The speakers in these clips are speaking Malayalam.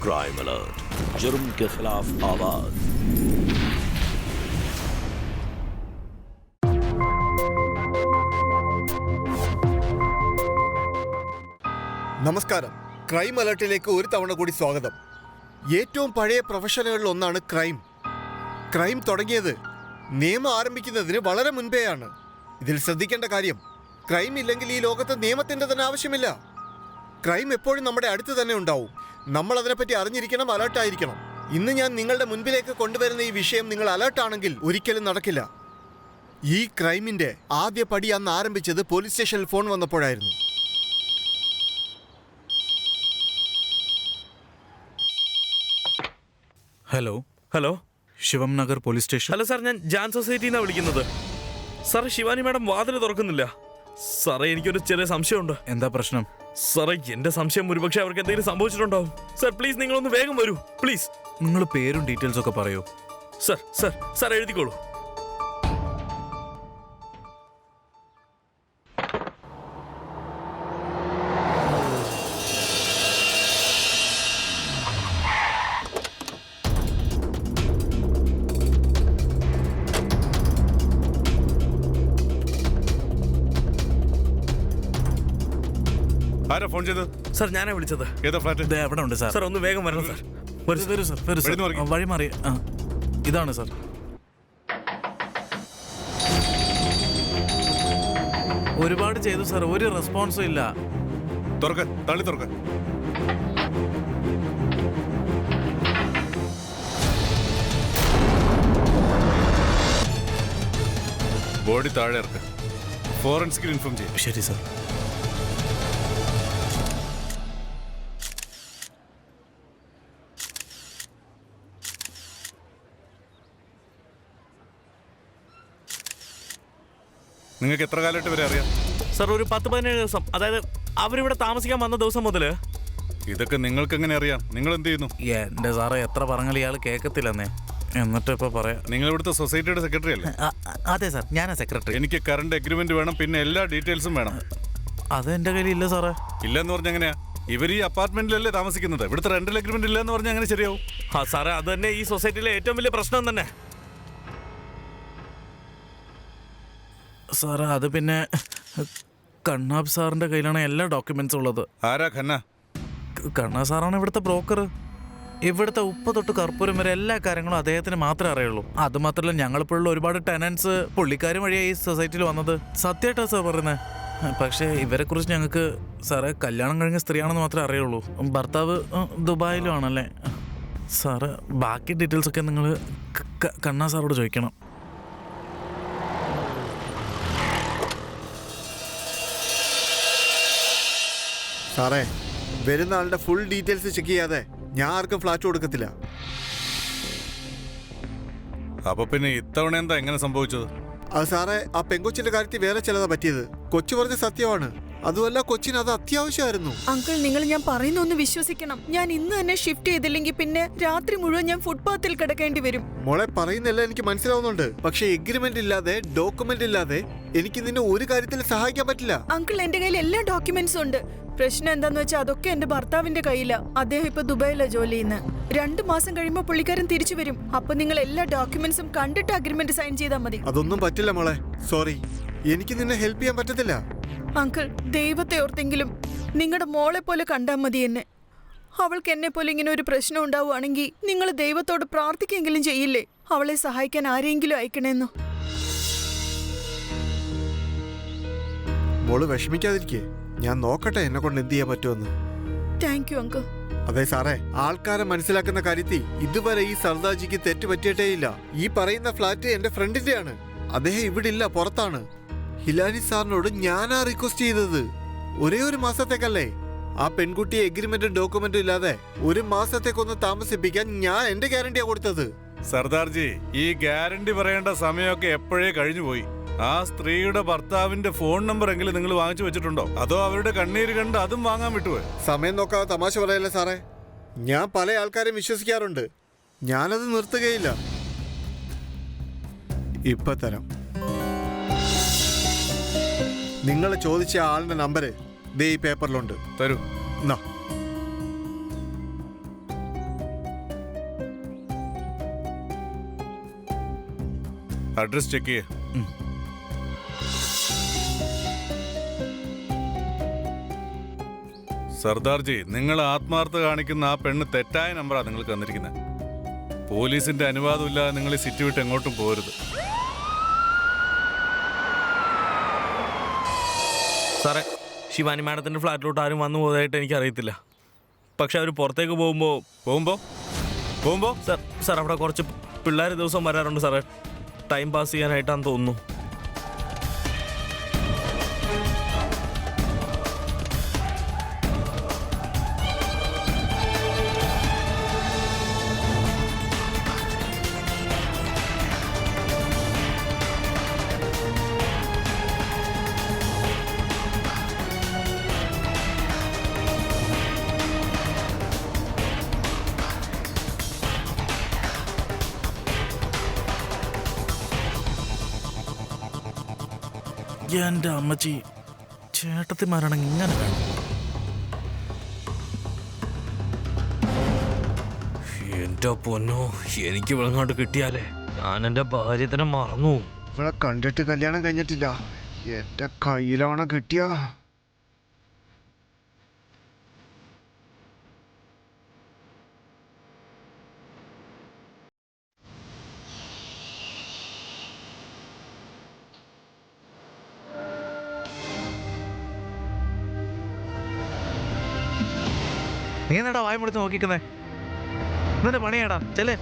क्राइम अलर्ट, जुर्म के खिलाफ आवाज। നമസ്കാരം. ക്രൈം അലർട്ടിലേക്ക് ഒരു തവണ കൂടി സ്വാഗതം. ഏറ്റവും പഴയ പ്രൊഫഷനുകളിൽ ഒന്നാണ് ക്രൈം. ക്രൈം തുടങ്ങിയത് നിയമം ആരംഭിക്കുന്നതിന് വളരെ മുൻപേയാണ്. ഇതിൽ ശ്രദ്ധിക്കേണ്ട കാര്യം, ക്രൈം ഇല്ലെങ്കിൽ ഈ ലോകത്ത് നിയമത്തിൻ്റെ തന്നെ ആവശ്യമില്ല. ക്രൈം എപ്പോഴും നമ്മുടെ അടുത്ത് തന്നെ ഉണ്ടാവും. നമ്മൾ അതിനെപ്പറ്റി അറിഞ്ഞിരിക്കണം, അലർട്ടായിരിക്കണം. ഇന്ന് ഞാൻ നിങ്ങളുടെ മുൻപിലേക്ക് കൊണ്ടുവരുന്ന ഈ വിഷയം നിങ്ങൾ അലർട്ടാണെങ്കിൽ ഒരിക്കലും നടക്കില്ല. ഈ ക്രൈമിൻ്റെ ആദ്യ പടി അന്ന് ആരംഭിച്ചത് പോലീസ് സ്റ്റേഷനിൽ ഫോൺ വന്നപ്പോഴായിരുന്നു. Hello hello, Shivam Nagar police station. Hello sir, ഞാൻ ജാൻ സൊസൈറ്റിന്നാണ് വിളിക്കുന്നത്. സാറേ, ശിവാനി മാഡം വാതിൽ തുറക്കുന്നില്ല. സാറേ, എനിക്കൊരു ചെറിയ സംശയമുണ്ട്. എന്താ പ്രശ്നം? സാറേ, എന്റെ സംശയം ഒരുപക്ഷെ അവർക്ക് എന്തെങ്കിലും സംഭവിച്ചിട്ടുണ്ടാവും. സാർ പ്ലീസ്, നിങ്ങളൊന്ന് വേഗം വരൂ പ്ലീസ്. നിങ്ങൾ പേരും ഡീറ്റെയിൽസ് ഒക്കെ പറയൂ. സാർ സാർ സാർ എഴുതിക്കോളൂ. ആരാ ഫോൺ ചെയ്തത്? സാർ, ഞാനാ വിളിച്ചത്. ഏതാ ഫ്ലാറ്റ്? ഇത് എവിടെ ഉണ്ട് സാർ? സാർ ഒന്ന് വേഗം വരണം സാർ. വരൂ സാർ, വരൂ സാർ. വഴി മാറി. ഇതാണ് സാർ. ഒരുപാട് ചെയ്തു സാർ, ഒരു റെസ്പോൺസും ഇല്ല. തുറക്ക, തള്ളി തുറക്ക. ബോഡി താഴെ ഇറക്ക്. ഫോറൻസിക്കിൽ ഇൻഫോം ചെയ്യും. ശരി സാർ. നിങ്ങൾക്ക് എത്ര കാലമായിട്ട് വരെ അറിയാം? സാർ, ഒരു 10-17 ദിവസം. അതായത് അവരിവിടെ താമസിക്കാൻ വന്ന ദിവസം മുതല്. ഇതൊക്കെ നിങ്ങൾക്ക് എങ്ങനെ അറിയാം? നിങ്ങൾ എന്ത് ചെയ്യുന്നു? എന്റെ സാറേ, എത്ര പറഞ്ഞാൽ ഇയാൾ കേൾക്കത്തില്ലെന്നേ. എന്നിട്ട് ഇപ്പൊ പറയാം. നിങ്ങൾ ഇവിടുത്തെ സൊസൈറ്റിയുടെ സെക്രട്ടറി അല്ലേ? അതെ സാർ, ഞാനാ സെക്രട്ടറി. എനിക്ക് കറണ്ട് അഗ്രിമെന്റ് വേണം, പിന്നെ എല്ലാ ഡീറ്റെയിൽസും വേണം. അത് എന്റെ കയ്യിൽ ഇല്ല സാറേ. ഇല്ലെന്ന് പറഞ്ഞ എങ്ങനെയാ? ഇവർ ഈ അപ്പാർട്ട്മെന്റിലല്ലേ താമസിക്കുന്നത്. ഇവിടുത്തെ റെന്റൽ അഗ്രിമെന്റ് ഇല്ലെന്ന് പറഞ്ഞാൽ അങ്ങനെ ശരിയാവും? സാറേ, അത് തന്നെ ഈ സൊസൈറ്റിയിലെ ഏറ്റവും വലിയ പ്രശ്നം തന്നെ. സാറേ, അത് പിന്നെ കണ്ണാബ് സാറിന്റെ കയ്യിലാണ് എല്ലാ ഡോക്യുമെന്റ്സും ഉള്ളത്. ആരാ ഖന്ന? കണ്ണാബ് സാറാണ് ഇവിടുത്തെ ബ്രോക്കർ. ഇവിടുത്തെ ഉപ്പ് തൊട്ട് കർപ്പൂരം വരെ എല്ലാ കാര്യങ്ങളും അദ്ദേഹത്തിന് മാത്രമേ അറിയുള്ളൂ. അത് മാത്രമല്ല, ഞങ്ങളിപ്പോഴുള്ള ഒരുപാട് ടെനൻസ് പുള്ളിക്കാരും വഴിയാണ് ഈ സൊസൈറ്റിയിൽ വന്നത്. സത്യമായിട്ടാണ് സാർ പറയുന്നത്. പക്ഷേ ഇവരെ കുറിച്ച് ഞങ്ങൾക്ക് സാറേ കല്യാണം കഴിഞ്ഞ സ്ത്രീയാണെന്ന് മാത്രമേ അറിയുള്ളൂ. ഭർത്താവ് ദുബായിലും ആണല്ലേ സാറ്. ബാക്കി ഡീറ്റെയിൽസ് ഒക്കെ നിങ്ങൾ കണ്ണാ സാറോട് ചോദിക്കണം. സാറേ, വരുന്ന ആളുടെ ഫുൾ ഡീറ്റെയിൽസ് ചെക്ക് ചെയ്യാതെ ഞാൻ ആർക്കും ഫ്ലാറ്റ് കൊടുക്കത്തില്ല. അപ്പൊ പിന്നെ ഇത്തവണ എന്താ എങ്ങനെ സംഭവിച്ചത്? അത് സാറേ, ആ പെങ്കൊച്ചിന്റെ കാര്യത്തിൽ വേറെ ചിലതാ പറ്റിയത്. കൊച്ചു പറഞ്ഞ സത്യമാണ്. അതുമല്ല, കൊച്ചിന് അത് അത്യാവശ്യമായിരുന്നു. അങ്കിൾ, നിങ്ങൾ ഞാൻ പറയുന്ന ഒന്ന് വിശ്വസിക്കണം. ഞാൻ ഇന്ന് തന്നെ ഷിഫ്റ്റ് ചെയ്തില്ലെങ്കിൽ പിന്നെ രാത്രി മുഴുവൻ ഞാൻ ഫുട്പാത്തിൽ കിടക്കേണ്ടി വരും. മോളെ, പറയുന്നില്ല, എനിക്ക് മനസ്സിലാവുന്നുണ്ട്. പക്ഷെ എഗ്രിമെന്റ് ഇല്ലാതെ, ഡോക്യുമെന്റ് ഇല്ലാതെ എനിക്ക് നിന്നെ ഒരു കാര്യത്തിൽ സഹായിക്കാൻ പറ്റില്ല. അങ്കിൾ, എന്റെ കയ്യിൽ എല്ലാ ഡോക്യുമെന്റ്സും ഉണ്ട്. പ്രശ്നം എന്താന്ന് വെച്ചാൽ അതൊക്കെ എന്റെ ഭർത്താവിന്റെ കയ്യിലാ. അദ്ദേഹം ഇപ്പൊ ദുബായിലാ ജോലി ചെയ്യുന്നത്. 2 മാസം കഴിയുമ്പോൾ പുള്ളിക്കാരൻ തിരിച്ചു വരും. അപ്പൊ നിങ്ങൾ എല്ലാ ഡോക്യുമെന്റ്സും കണ്ടിട്ട് അഗ്രിമെന്റ് സൈൻ ചെയ്താൽ മതി. അതൊന്നും പറ്റില്ല മോളെ, സോറി. എനിക്ക് നിന്നെ ഹെൽപ്പ് ചെയ്യാൻ പറ്റത്തില്ല. അങ്കിൾ, ദൈവത്തെ ഓർത്തെങ്കിലും നിങ്ങളുടെ മോളെ പോലെ കണ്ടാൽ മതി എന്നെ. അവൾക്ക് എന്നെ പോലെ ഇങ്ങനെ ഒരു പ്രശ്നം ഉണ്ടാവുകയാണെങ്കിൽ നിങ്ങൾ ദൈവത്തോട് പ്രാർത്ഥിക്കെങ്കിലും ചെയ്യില്ലേ? അവളെ സഹായിക്കാൻ ആരെങ്കിലും അയക്കണേന്നോ? മോള് വിഷമിക്കാതിരിക്കേ. ഞാൻ നോക്കട്ടെ എന്നെ കൊണ്ട് എന്ത് ചെയ്യാൻ പറ്റുമെന്ന്. Thank you uncle. അതെ സാറേ, ആൾക്കാരെ മനസ്സിലാക്കുന്ന കാര്യത്തിൽ ഇതുവരെ ഈ സർദാജിക്ക് തെറ്റ് പറ്റിയിട്ടേയില്ല. ഈ പറയുന്ന ഫ്ലാറ്റ് എന്റെ ഫ്രണ്ടിന്റെയാണ്. അദ്ദേഹം ഇവിടെ ഇല്ല, പുറത്താണ്. ഹിലാനി സാറിനോട് ഞാനാ റിക്വസ്റ്റ് ചെയ്തത്. ഒരേ ഒരു മാസത്തേക്കല്ലേ. ആ പെൺകുട്ടിയെ എഗ്രിമെന്റും ഡോക്യുമെന്റും ഇല്ലാതെ 1 മാസത്തേക്കൊന്ന് താമസിപ്പിക്കാൻ ഞാൻ എന്റെ ഗ്യാരണ്ടിയാ കൊടുത്തത്. സർദാർജി, ഈ ഗ്യാരണ്ടി പറയേണ്ട സമയമൊക്കെ എപ്പോഴേ കഴിഞ്ഞു പോയി. ആ സ്ത്രീയുടെ ഭർത്താവിന്റെ ഫോൺ നമ്പർ എങ്കിലും നിങ്ങൾ വാങ്ങിച്ചു വെച്ചിട്ടുണ്ടോ? അതോ അവരുടെ കണ്ണീര് കണ്ട് അതും വാങ്ങാൻ വിട്ടുപോയി? സമയം നോക്കാതെ തമാശ പറയല്ലേ സാറേ. ഞാൻ പല ആൾക്കാരെയും വിശ്വസിക്കാറുണ്ട്. ഞാനത് നിർത്തുകയില്ല. ഇപ്പൊ തരാം. നിങ്ങൾ ചോദിച്ച ആളുടെ നമ്പര് ദേ ഈ പേപ്പറിലുണ്ട്. തരൂ. അഡ്രസ് ചെക്ക് ചെയ്യേ. സർദാർജി, നിങ്ങൾ ആത്മാർത്ഥത കാണിക്കുന്ന ആ പെണ്ണ് തെറ്റായ നമ്പറാണ് നിങ്ങൾക്ക് തന്നിരിക്കുന്നത്. പോലീസിന്റെ അനുവാദമില്ലാതെ നിങ്ങൾ ഈ സിറ്റി വിട്ട് എങ്ങോട്ടും പോരുത്. സാറേ, ശിവാനി മാഡത്തിന്റെ ഫ്ലാറ്റിലോട്ട് ആരും വന്നു പോയതായിട്ട് എനിക്ക് അറിയത്തില്ല. പക്ഷെ അവർ പുറത്തേക്ക് പോകുമ്പോൾ സാർ അവിടെ കുറച്ച് പിള്ളേർ ദിവസം വരാറുണ്ട് സാറേ. ടൈം പാസ് ചെയ്യാനായിട്ടാന്ന് തോന്നുന്നു. എന്റെ അമ്മച്ചി, ചേട്ടത്തിമാരാണെങ്കിൽ ഇങ്ങനെ വേണം. എന്റെ പൊന്നോ, എനിക്ക് വിളങ്ങാണ്ട് കിട്ടിയാലേ ഞാൻ എന്റെ ഭാര്യ തന്നെ മറന്നു. ഇവിടെ കണ്ടിട്ട് കല്യാണം കഴിഞ്ഞിട്ടില്ല, എന്റെ കയ്യിലാണ് കിട്ടിയ. നീ എന്നാടാ വായ മുളിച്ച് നോക്കിക്കുന്നേ? നിന്റെ പണിയാടാ, ചെല്ലേ.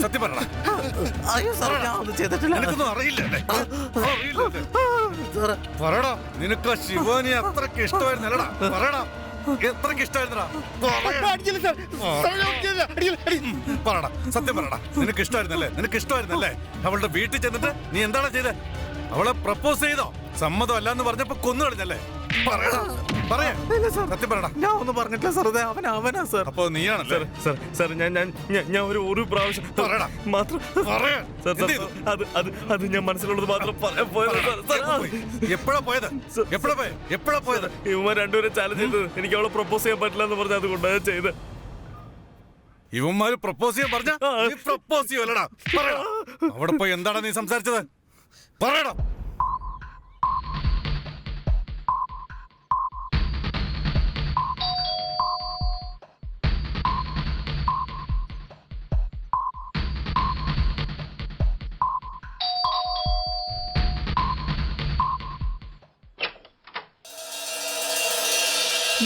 സത്യം പറയടാ. അയ്യോ സാറേ, ഞാൻ ഒന്നും ചെയ്തിട്ടില്ല. നിനക്കൊന്നും അറിയില്ലല്ലേ? പറയടാ, നിനക്ക് ശിവാനി അത്രക്ക് ഇഷ്ടമായിരുന്നല്ലടാ? പറയടാ, എത്രക്ക് ഇഷ്ടമായിരുന്നടാ? പറയടാ, സത്യം പറയടാ, നിനക്ക് ഇഷ്ടമായിരുന്നല്ലേ? അവളുടെ വീട്ടിൽ ചെന്നിട്ട് നീ എന്താണ് ചെയ്തത്? അവളെ പ്രപ്പോസ് ചെയ്തോ? സമ്മതം അല്ലാന്ന് പറഞ്ഞപ്പോ കൊന്നു കളഞ്ഞല്ലേ? പറയടാ, പറയാ, സത്യം പറയടാ. ഞാൻ ഒന്നും പറഞ്ഞിട്ടില്ല സാർ, അവനാ സാർ. അപ്പൊ നീയാണല്ലേ? സാർ ഞാൻ ഒരു പ്രാവശ്യം മാത്രം അത് ഞാൻ മനസ്സിലുള്ളത് മാത്രം എപ്പോഴാ പോയത്? ഇവന്മാർ രണ്ടുപേരും ചാലഞ്ച് ചെയ്തത് എനിക്ക് അവളെ പ്രപ്പോസ് ചെയ്യാൻ പറ്റില്ല എന്ന് പറഞ്ഞ അതുകൊണ്ടാണ് ചെയ്ത്. ഇവന്മാര് പ്രപ്പോസ് ചെയ്യാൻ പറഞ്ഞ പ്രപ്പോസ് ചെയ്യുമല്ലടാ? പറയടാ, അവിടെ പോയി എന്താണ് നീ സംസാരിച്ചത്? പറയടാ.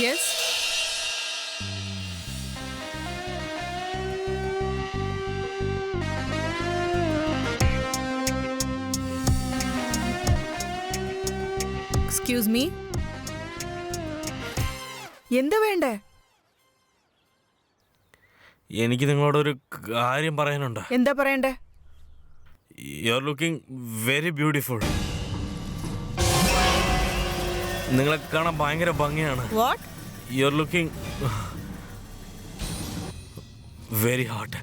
യെസ്, എക്സ്ക്യൂസ് മീ, എന്താ വേണ്ടേ? എനിക്ക് നിങ്ങളോടൊരു കാര്യം പറയാനുണ്ട്. എന്താ പറയണ്ടേ? You are looking very beautiful. നിങ്ങളെ കാണാൻ ഭയങ്കര ഭംഗിയാണ്. What? You are looking very hot.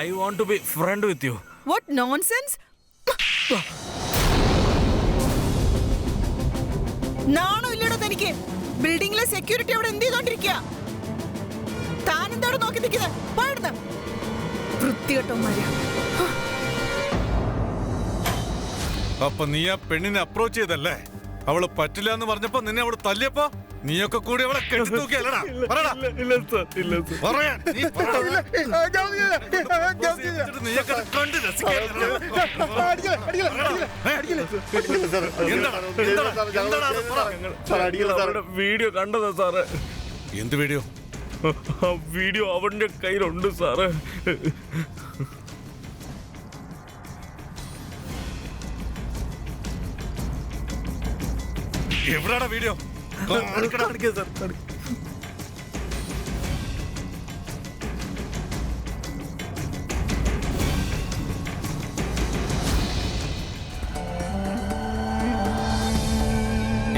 I want to be friend with you. What nonsense! നാണോ ഇല്ലടോ തനിക്ക്? ബിൽഡിംഗിലെ സെക്യൂരിറ്റി അവിടെ എന്ത് ചെയ്തോണ്ടിരിക്കുക? താൻ എന്താണ് നോക്കി നിൽക്കുന്നത്? പാടുന്ന വൃത്തികെട്ടവന്മാര്. അപ്പൊ നീ ആ പെണ്ണിനെ അപ്രോച്ച് ചെയ്തല്ലേ? അവള് പറ്റില്ല എന്ന് പറഞ്ഞപ്പോ നിന്നെ അവള് തല്ലിയപ്പോ നീയൊക്കെ കൂടി അവളെ കെട്ടിത്തൂക്കിയല്ലടാ? വീഡിയോ കണ്ടതാ സാറ്. എന്ത് വീഡിയോ? ആ വീഡിയോ അവന്റെ കയ്യിലുണ്ട് സാറ്. എവിടാണ് വീഡിയോ?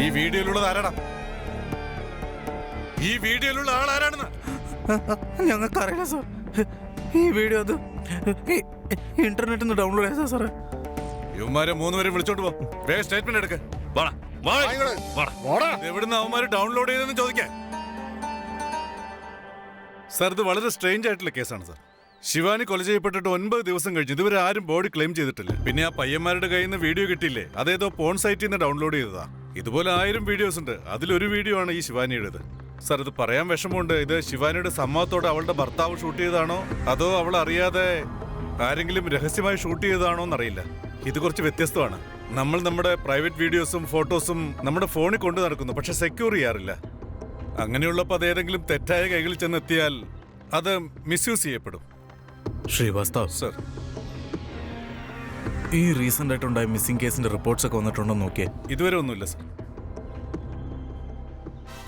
ഈ വീഡിയോയിലുള്ളത് ആരാടാ? ഈ വീഡിയോയിലുള്ള ആൾ ആരാണെന്ന്? ഞങ്ങൾക്കറിയില്ല സാർ. ഈ വീഡിയോ അത് ഇന്റർനെറ്റിൽ നിന്ന് ഡൗൺലോഡ് ചെയ്താ സാറേ. ഇവന്മാരെ 3 പേരെ വിളിച്ചോണ്ട് പോ. വേഗം സ്റ്റേറ്റ്മെന്റ് എടുക്ക. വാടാ, വാടാ, ആയിക്കോട്ടെ. വാടാ. പോടാ. എവിടുന്ന് അവന്മാര് ഡൗൺലോഡ് ചെയ്തെന്ന് ചോദിക്കാൻ. സാർ, ഇത് വളരെ സ്ട്രേഞ്ച് ആയിട്ടുള്ള കേസാണ് സാർ. ശിവാനി കൊല ചെയ്യപ്പെട്ടിട്ട് 9 ദിവസം കഴിഞ്ഞു. ഇതുവരെ ആരും ബോഡി ക്ലെയിം ചെയ്തിട്ടില്ല. പിന്നെ ആ പയ്യന്മാരുടെ കയ്യിൽ നിന്ന് വീഡിയോ കിട്ടിയില്ലേ, അതേതോ പോൺ സൈറ്റിൽ നിന്ന് ഡൗൺലോഡ് ചെയ്തതാ. ഇതുപോലെ 1000 വീഡിയോസ് ഉണ്ട്. അതിലൊരു വീഡിയോ ആണ് ഈ ശിവാനിയുടേത്. സാർ, ഇത് പറയാൻ വിഷമമുണ്ട്. ഇത് ശിവാനിയുടെ സമ്മതത്തോടെ അവളുടെ ഭർത്താവ് ഷൂട്ട് ചെയ്തതാണോ അതോ അവൾ അറിയാതെ ആരെങ്കിലും രഹസ്യമായി ഷൂട്ട് ചെയ്തതാണോ എന്നറിയില്ല. ഇത് കുറച്ച് വ്യത്യസ്തമാണ്. നമ്മൾ നമ്മുടെ പ്രൈവറ്റ് വീഡിയോസും ഫോട്ടോസും നമ്മുടെ ഫോണിൽ കൊണ്ടു നടക്കുന്നു, പക്ഷെ സെക്യൂർ ചെയ്യാറില്ല. അങ്ങനെയുള്ളപ്പോൾ അത് ഏതെങ്കിലും തെറ്റായ കൈകളിൽ ചെന്നെത്തിയാൽ അത് മിസ്യൂസ് ചെയ്യപ്പെടും. ശ്രീവാസ്തവ് സർ, ഈ റീസെന്റ് ആയിട്ടുണ്ടായ മിസ്സിംഗ് കേസിന്റെ റിപ്പോർട്ട്സ് ഒക്കെ വന്നിട്ടുണ്ടോ നോക്കിയേ. ഇതുവരെ ഒന്നുമില്ല സർ.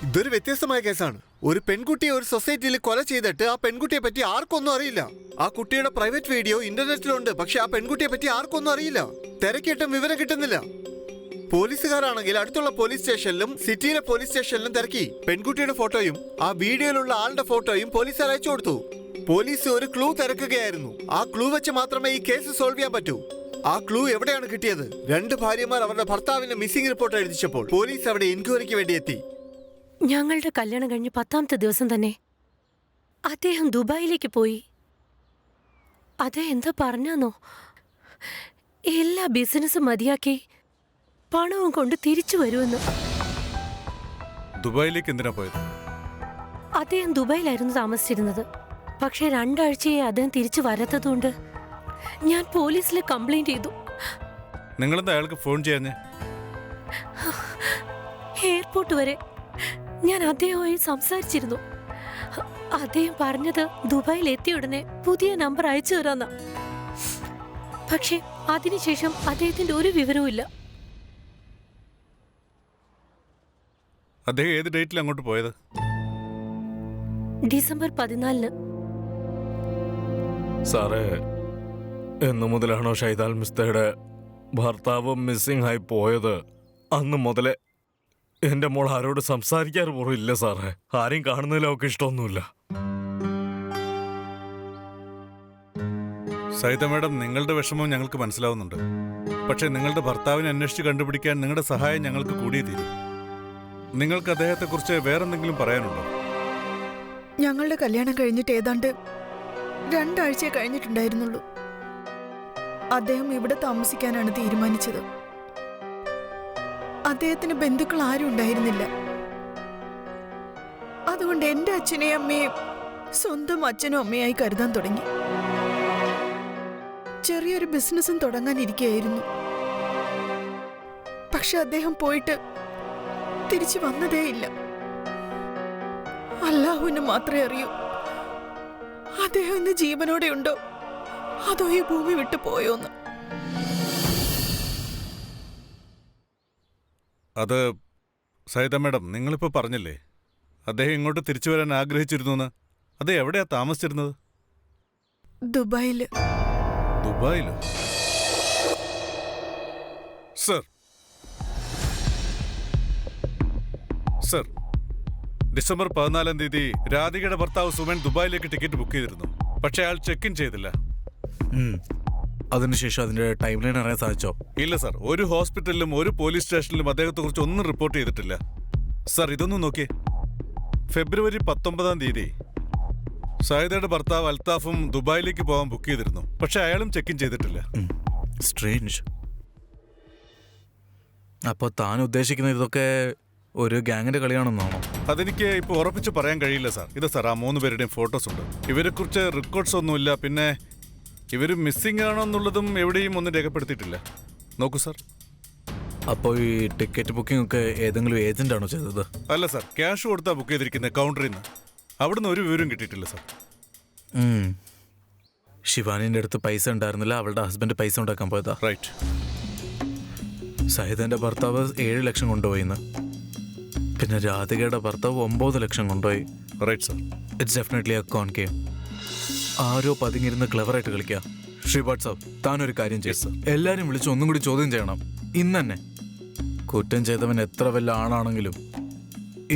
ഇതൊരു വ്യത്യസ്തമായ കേസാണ്. ഒരു പെൺകുട്ടിയെ ഒരു സൊസൈറ്റിയിൽ കൊല ചെയ്തിട്ട് ആ പെൺകുട്ടിയെ പറ്റി ആർക്കൊന്നും അറിയില്ല. ആ കുട്ടിയുടെ പ്രൈവറ്റ് വീഡിയോ ഇന്റർനെറ്റിലുണ്ട്, പക്ഷെ ആ പെൺകുട്ടിയെ പറ്റി ആർക്കൊന്നും അറിയില്ല. തിരക്കിയിട്ടും വിവരം കിട്ടുന്നില്ല. പോലീസുകാരാണെങ്കിൽ അടുത്തുള്ള പോലീസ് സ്റ്റേഷനിലും സിറ്റിയിലെ പോലീസ് സ്റ്റേഷനിലും തിരക്കി. പെൺകുട്ടിയുടെ ഫോട്ടോയും ആ വീഡിയോയിലുള്ള ആളുടെ ഫോട്ടോയും പോലീസുകാർ അയച്ചു കൊടുത്തു. പോലീസ് ഒരു ക്ലൂ തിരക്കുകയായിരുന്നു. ആ ക്ലൂ വെച്ച് മാത്രമേ ഈ കേസ് സോൾവ് ചെയ്യാൻ പറ്റൂ. ആ ക്ലൂ എവിടെയാണ് കിട്ടിയത്? 2 ഭാര്യമാർ അവരുടെ ഭർത്താവിന്റെ മിസ്സിംഗ് റിപ്പോർട്ട് എഴുതിച്ചപ്പോൾ പോലീസ് അവിടെ എൻക്വയറിക്ക് വേണ്ടി എത്തി. ഞങ്ങളുടെ കല്യാണം കഴിഞ്ഞ് 10ാമത്തെ ദിവസം തന്നെ അദ്ദേഹം ദുബായിലേക്ക് പോയി. എന്താ പറഞ്ഞോ, എല്ലാ ബിസിനസ്സും മതിയാക്കി പണവും കൊണ്ട് തിരിച്ചു വരുമെന്ന്. ദുബായിലേക്ക് എന്തിനാ പോയത്? അദ്ദേഹം ദുബായിലായിരുന്നു താമസിച്ചിരുന്നത്. പക്ഷെ 2 ആഴ്ചയായി അദ്ദേഹം തിരിച്ചു വരാത്തതുകൊണ്ട് ഞാൻ പോലീസിൽ കംപ്ലൈന്റ് ചെയ്തു. നിങ്ങളെന്താ അയാൾക്ക് ഫോൺ ചെയ്യാഞ്ഞേ? എയർപോർട്ട് വരെ ഞാൻ അദ്ദേഹവുമായി സംസാരിച്ചിരുന്നു. അദ്ദേഹം പറഞ്ഞത് ദുബായിൽ എത്തിയ ഉടനെ പുതിയ നമ്പർ അയച്ചു തരാന്ന. പക്ഷെ അതിനുശേഷം അദ്ദേഹത്തിന്റെ ഒരു വിവരവും ഇല്ല. അദ്ദേഹം ഏത് ഡേറ്റിൽ അങ്ങോട്ട് പോയത്? ഡിസംബർ 14. സാറേ, എന്നു മുതലാണോ ഷൈദാൽ മിസ്തയുടെ ഭർത്താവ് മിസ്സിംഗ് ആയി പോയത് അന്ന് മുതലേ എന്റെ മോൾ ആരോട് സംസാരിക്കാറ് പോലും ഇല്ല സാറേ. ആരെയും കാണുന്നതിൽ അവൾക്ക് ഇഷ്ടമൊന്നുമില്ല. സൈത മാഡം, നിങ്ങളുടെ വിഷമം ഞങ്ങൾക്ക് മനസ്സിലാവുന്നുണ്ട്. പക്ഷേ നിങ്ങളുടെ ഭർത്താവിനെ അന്വേഷിച്ച് കണ്ടുപിടിക്കാൻ നിങ്ങളുടെ സഹായം ഞങ്ങൾക്ക് കൂടിയേ തീരും. നിങ്ങൾക്ക് അദ്ദേഹത്തെക്കുറിച്ച് വേറെന്തെങ്കിലും പറയാനുണ്ടോ? ഞങ്ങളുടെ കല്യാണം കഴിഞ്ഞിട്ട് ഏതാണ്ട് 2 ആഴ്ചയെ കഴിഞ്ഞിട്ടുണ്ടായിരുന്നുള്ളൂ. അദ്ദേഹം ഇവിടെ താമസിക്കാനാണ് തീരുമാനിച്ചത്. അദ്ദേഹത്തിന് ബന്ധുക്കൾ ആരും ഉണ്ടായിരുന്നില്ല. അതുകൊണ്ട് എന്റെ അച്ഛനെയും അമ്മയും സ്വന്തം അച്ഛനും അമ്മയായി കരുതാൻ തുടങ്ങി. ചെറിയൊരു ബിസിനസ്സും തുടങ്ങാനിരിക്കുകയായിരുന്നു. പക്ഷെ അദ്ദേഹം പോയിട്ട് തിരിച്ചു വന്നതേയില്ല. അല്ലാഹുവിന് മാത്രമേ അറിയൂ അദ്ദേഹം ഇന്ന് ജീവനോടെ ഉണ്ടോ അതോ ഈ ഭൂമി വിട്ടു പോയോന്ന്. അത് സൈത മാഡം, നിങ്ങളിപ്പോൾ പറഞ്ഞില്ലേ അദ്ദേഹം ഇങ്ങോട്ട് തിരിച്ചു വരാൻ ആഗ്രഹിച്ചിരുന്നു എന്ന്. അത് എവിടെയാ താമസിച്ചിരുന്നത്? ദുബായില്. ദുബായിലോ? സർ, സർ, ഡിസംബർ 14-ാം തീയതി രാധികയുടെ ഭർത്താവ് സുമൻ ദുബായിലേക്ക് ടിക്കറ്റ് ബുക്ക് ചെയ്തിരുന്നു. പക്ഷെ അയാൾ ചെക്ക് ഇൻ ചെയ്തില്ല. അതിനുശേഷം അതിന്റെ ടൈം ലൈൻ അറിയാൻ സാധിച്ചോ? ഇല്ല സർ, ഒരു ഹോസ്പിറ്റലിലും ഒരു പോലീസ് സ്റ്റേഷനിലും അദ്ദേഹത്തെ കുറിച്ച് ഒന്നും റിപ്പോർട്ട് ചെയ്തിട്ടില്ല. സർ, ഇതൊന്നും നോക്കിയേ. ഫെബ്രുവരി 19-ാം തീയതി സൈദയുടെ ഭർത്താവ് അൽത്താഫും ദുബായിലേക്ക് പോകാൻ ബുക്ക് ചെയ്തിരുന്നു. പക്ഷെ അയാളും ചെക്ക് ഇൻ ചെയ്തിട്ടില്ല. സ്ട്രേഞ്ച്. അപ്പോൾ താൻ ഉദ്ദേശിക്കുന്ന ഇതൊക്കെ ഒരു ഗ്യാങ്ങിന്റെ കളിയാണെന്നാണോ? അതെനിക്ക് ഇപ്പോൾ ഉറപ്പിച്ച് പറയാൻ കഴിയില്ല സാർ. ഇത് സാർ, ആ 3 പേരുടെയും ഫോട്ടോസ് ഉണ്ട്. ഇവരെക്കുറിച്ച് റെക്കോർഡ്സ് ഒന്നുമില്ല. പിന്നെ ഇവർ മിസ്സിംഗ് ആണോ എന്നുള്ളതും എവിടെയും ഒന്നും രേഖപ്പെടുത്തിയിട്ടില്ല. നോക്കൂ സാർ. അപ്പോൾ ഈ ടിക്കറ്റ് ബുക്കിംഗ് ഒക്കെ ഏതെങ്കിലും ഏജന്റ് ആണോ ചെയ്തത്? അല്ല സാർ, ക്യാഷ് കൊടുത്താ ബുക്ക് ചെയ്തിരിക്കുന്നത് കൗണ്ടറിൽ നിന്ന്. അവിടുന്ന് ഒരു വിവരം കിട്ടിയിട്ടില്ല സാർ. ശിവാനിന്റെ അടുത്ത് പൈസ ഉണ്ടായിരുന്നില്ല, അവളുടെ ഹസ്ബൻഡ് പൈസ ഉണ്ടാക്കാൻ പോയതാ. റൈറ്റ്. സഹിതന്റെ ഭർത്താവ് 7 ലക്ഷം കൊണ്ടുപോയിന്ന്. പിന്നെ രാധികയുടെ ഭർത്താവ് 9 ലക്ഷം കൊണ്ടുപോയി. Right sir. It's definitely a con game. ആരോ പതുങ്ങിയിരുന്ന് ക്ലെവറായിട്ട് കളിക്കുക. ശ്രീപാട് സാബ്, താനൊരു കാര്യം ചെയ്തു. എല്ലാരും വിളിച്ച് ഒന്നും കൂടി ചോദ്യം ചെയ്യണം ഇന്ന് തന്നെ. കുറ്റം ചെയ്തവൻ എത്ര വല്ല ആണാണെങ്കിലും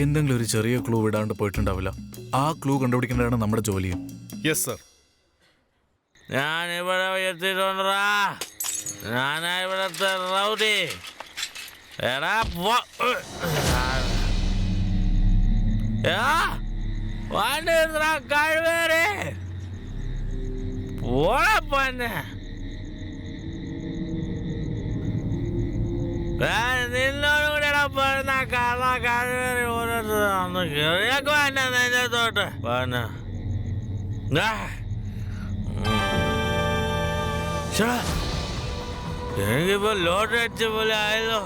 എന്തെങ്കിലും ഒരു ചെറിയ ക്ലൂ വിടാണ്ട് പോയിട്ടുണ്ടാവില്ല. ആ ക്ലൂ കണ്ടുപിടിക്കേണ്ടതാണ് നമ്മുടെ ജോലിയും. Yes sir. ഞാനിവിടെ എത്തിയിട്ടുണ്ടാ. ഞാനാ ഇവിടത്തെ റൗഡി. എടാ വണ്ടി കഴിവേറെ പോളപ്പന്നെ. നിന്നോട് കൂടെ പറഞ്ഞ കള്ള കഴിവേറി ഓരോരുത്തർ കേറിയേക്കോ എന്നെ നെഞ്ചത്തോട്ട് പറഞ്ഞ. എനിക്കിപ്പോ ലോട്ടറി അടിച്ച പോലെ ആയല്ലോ.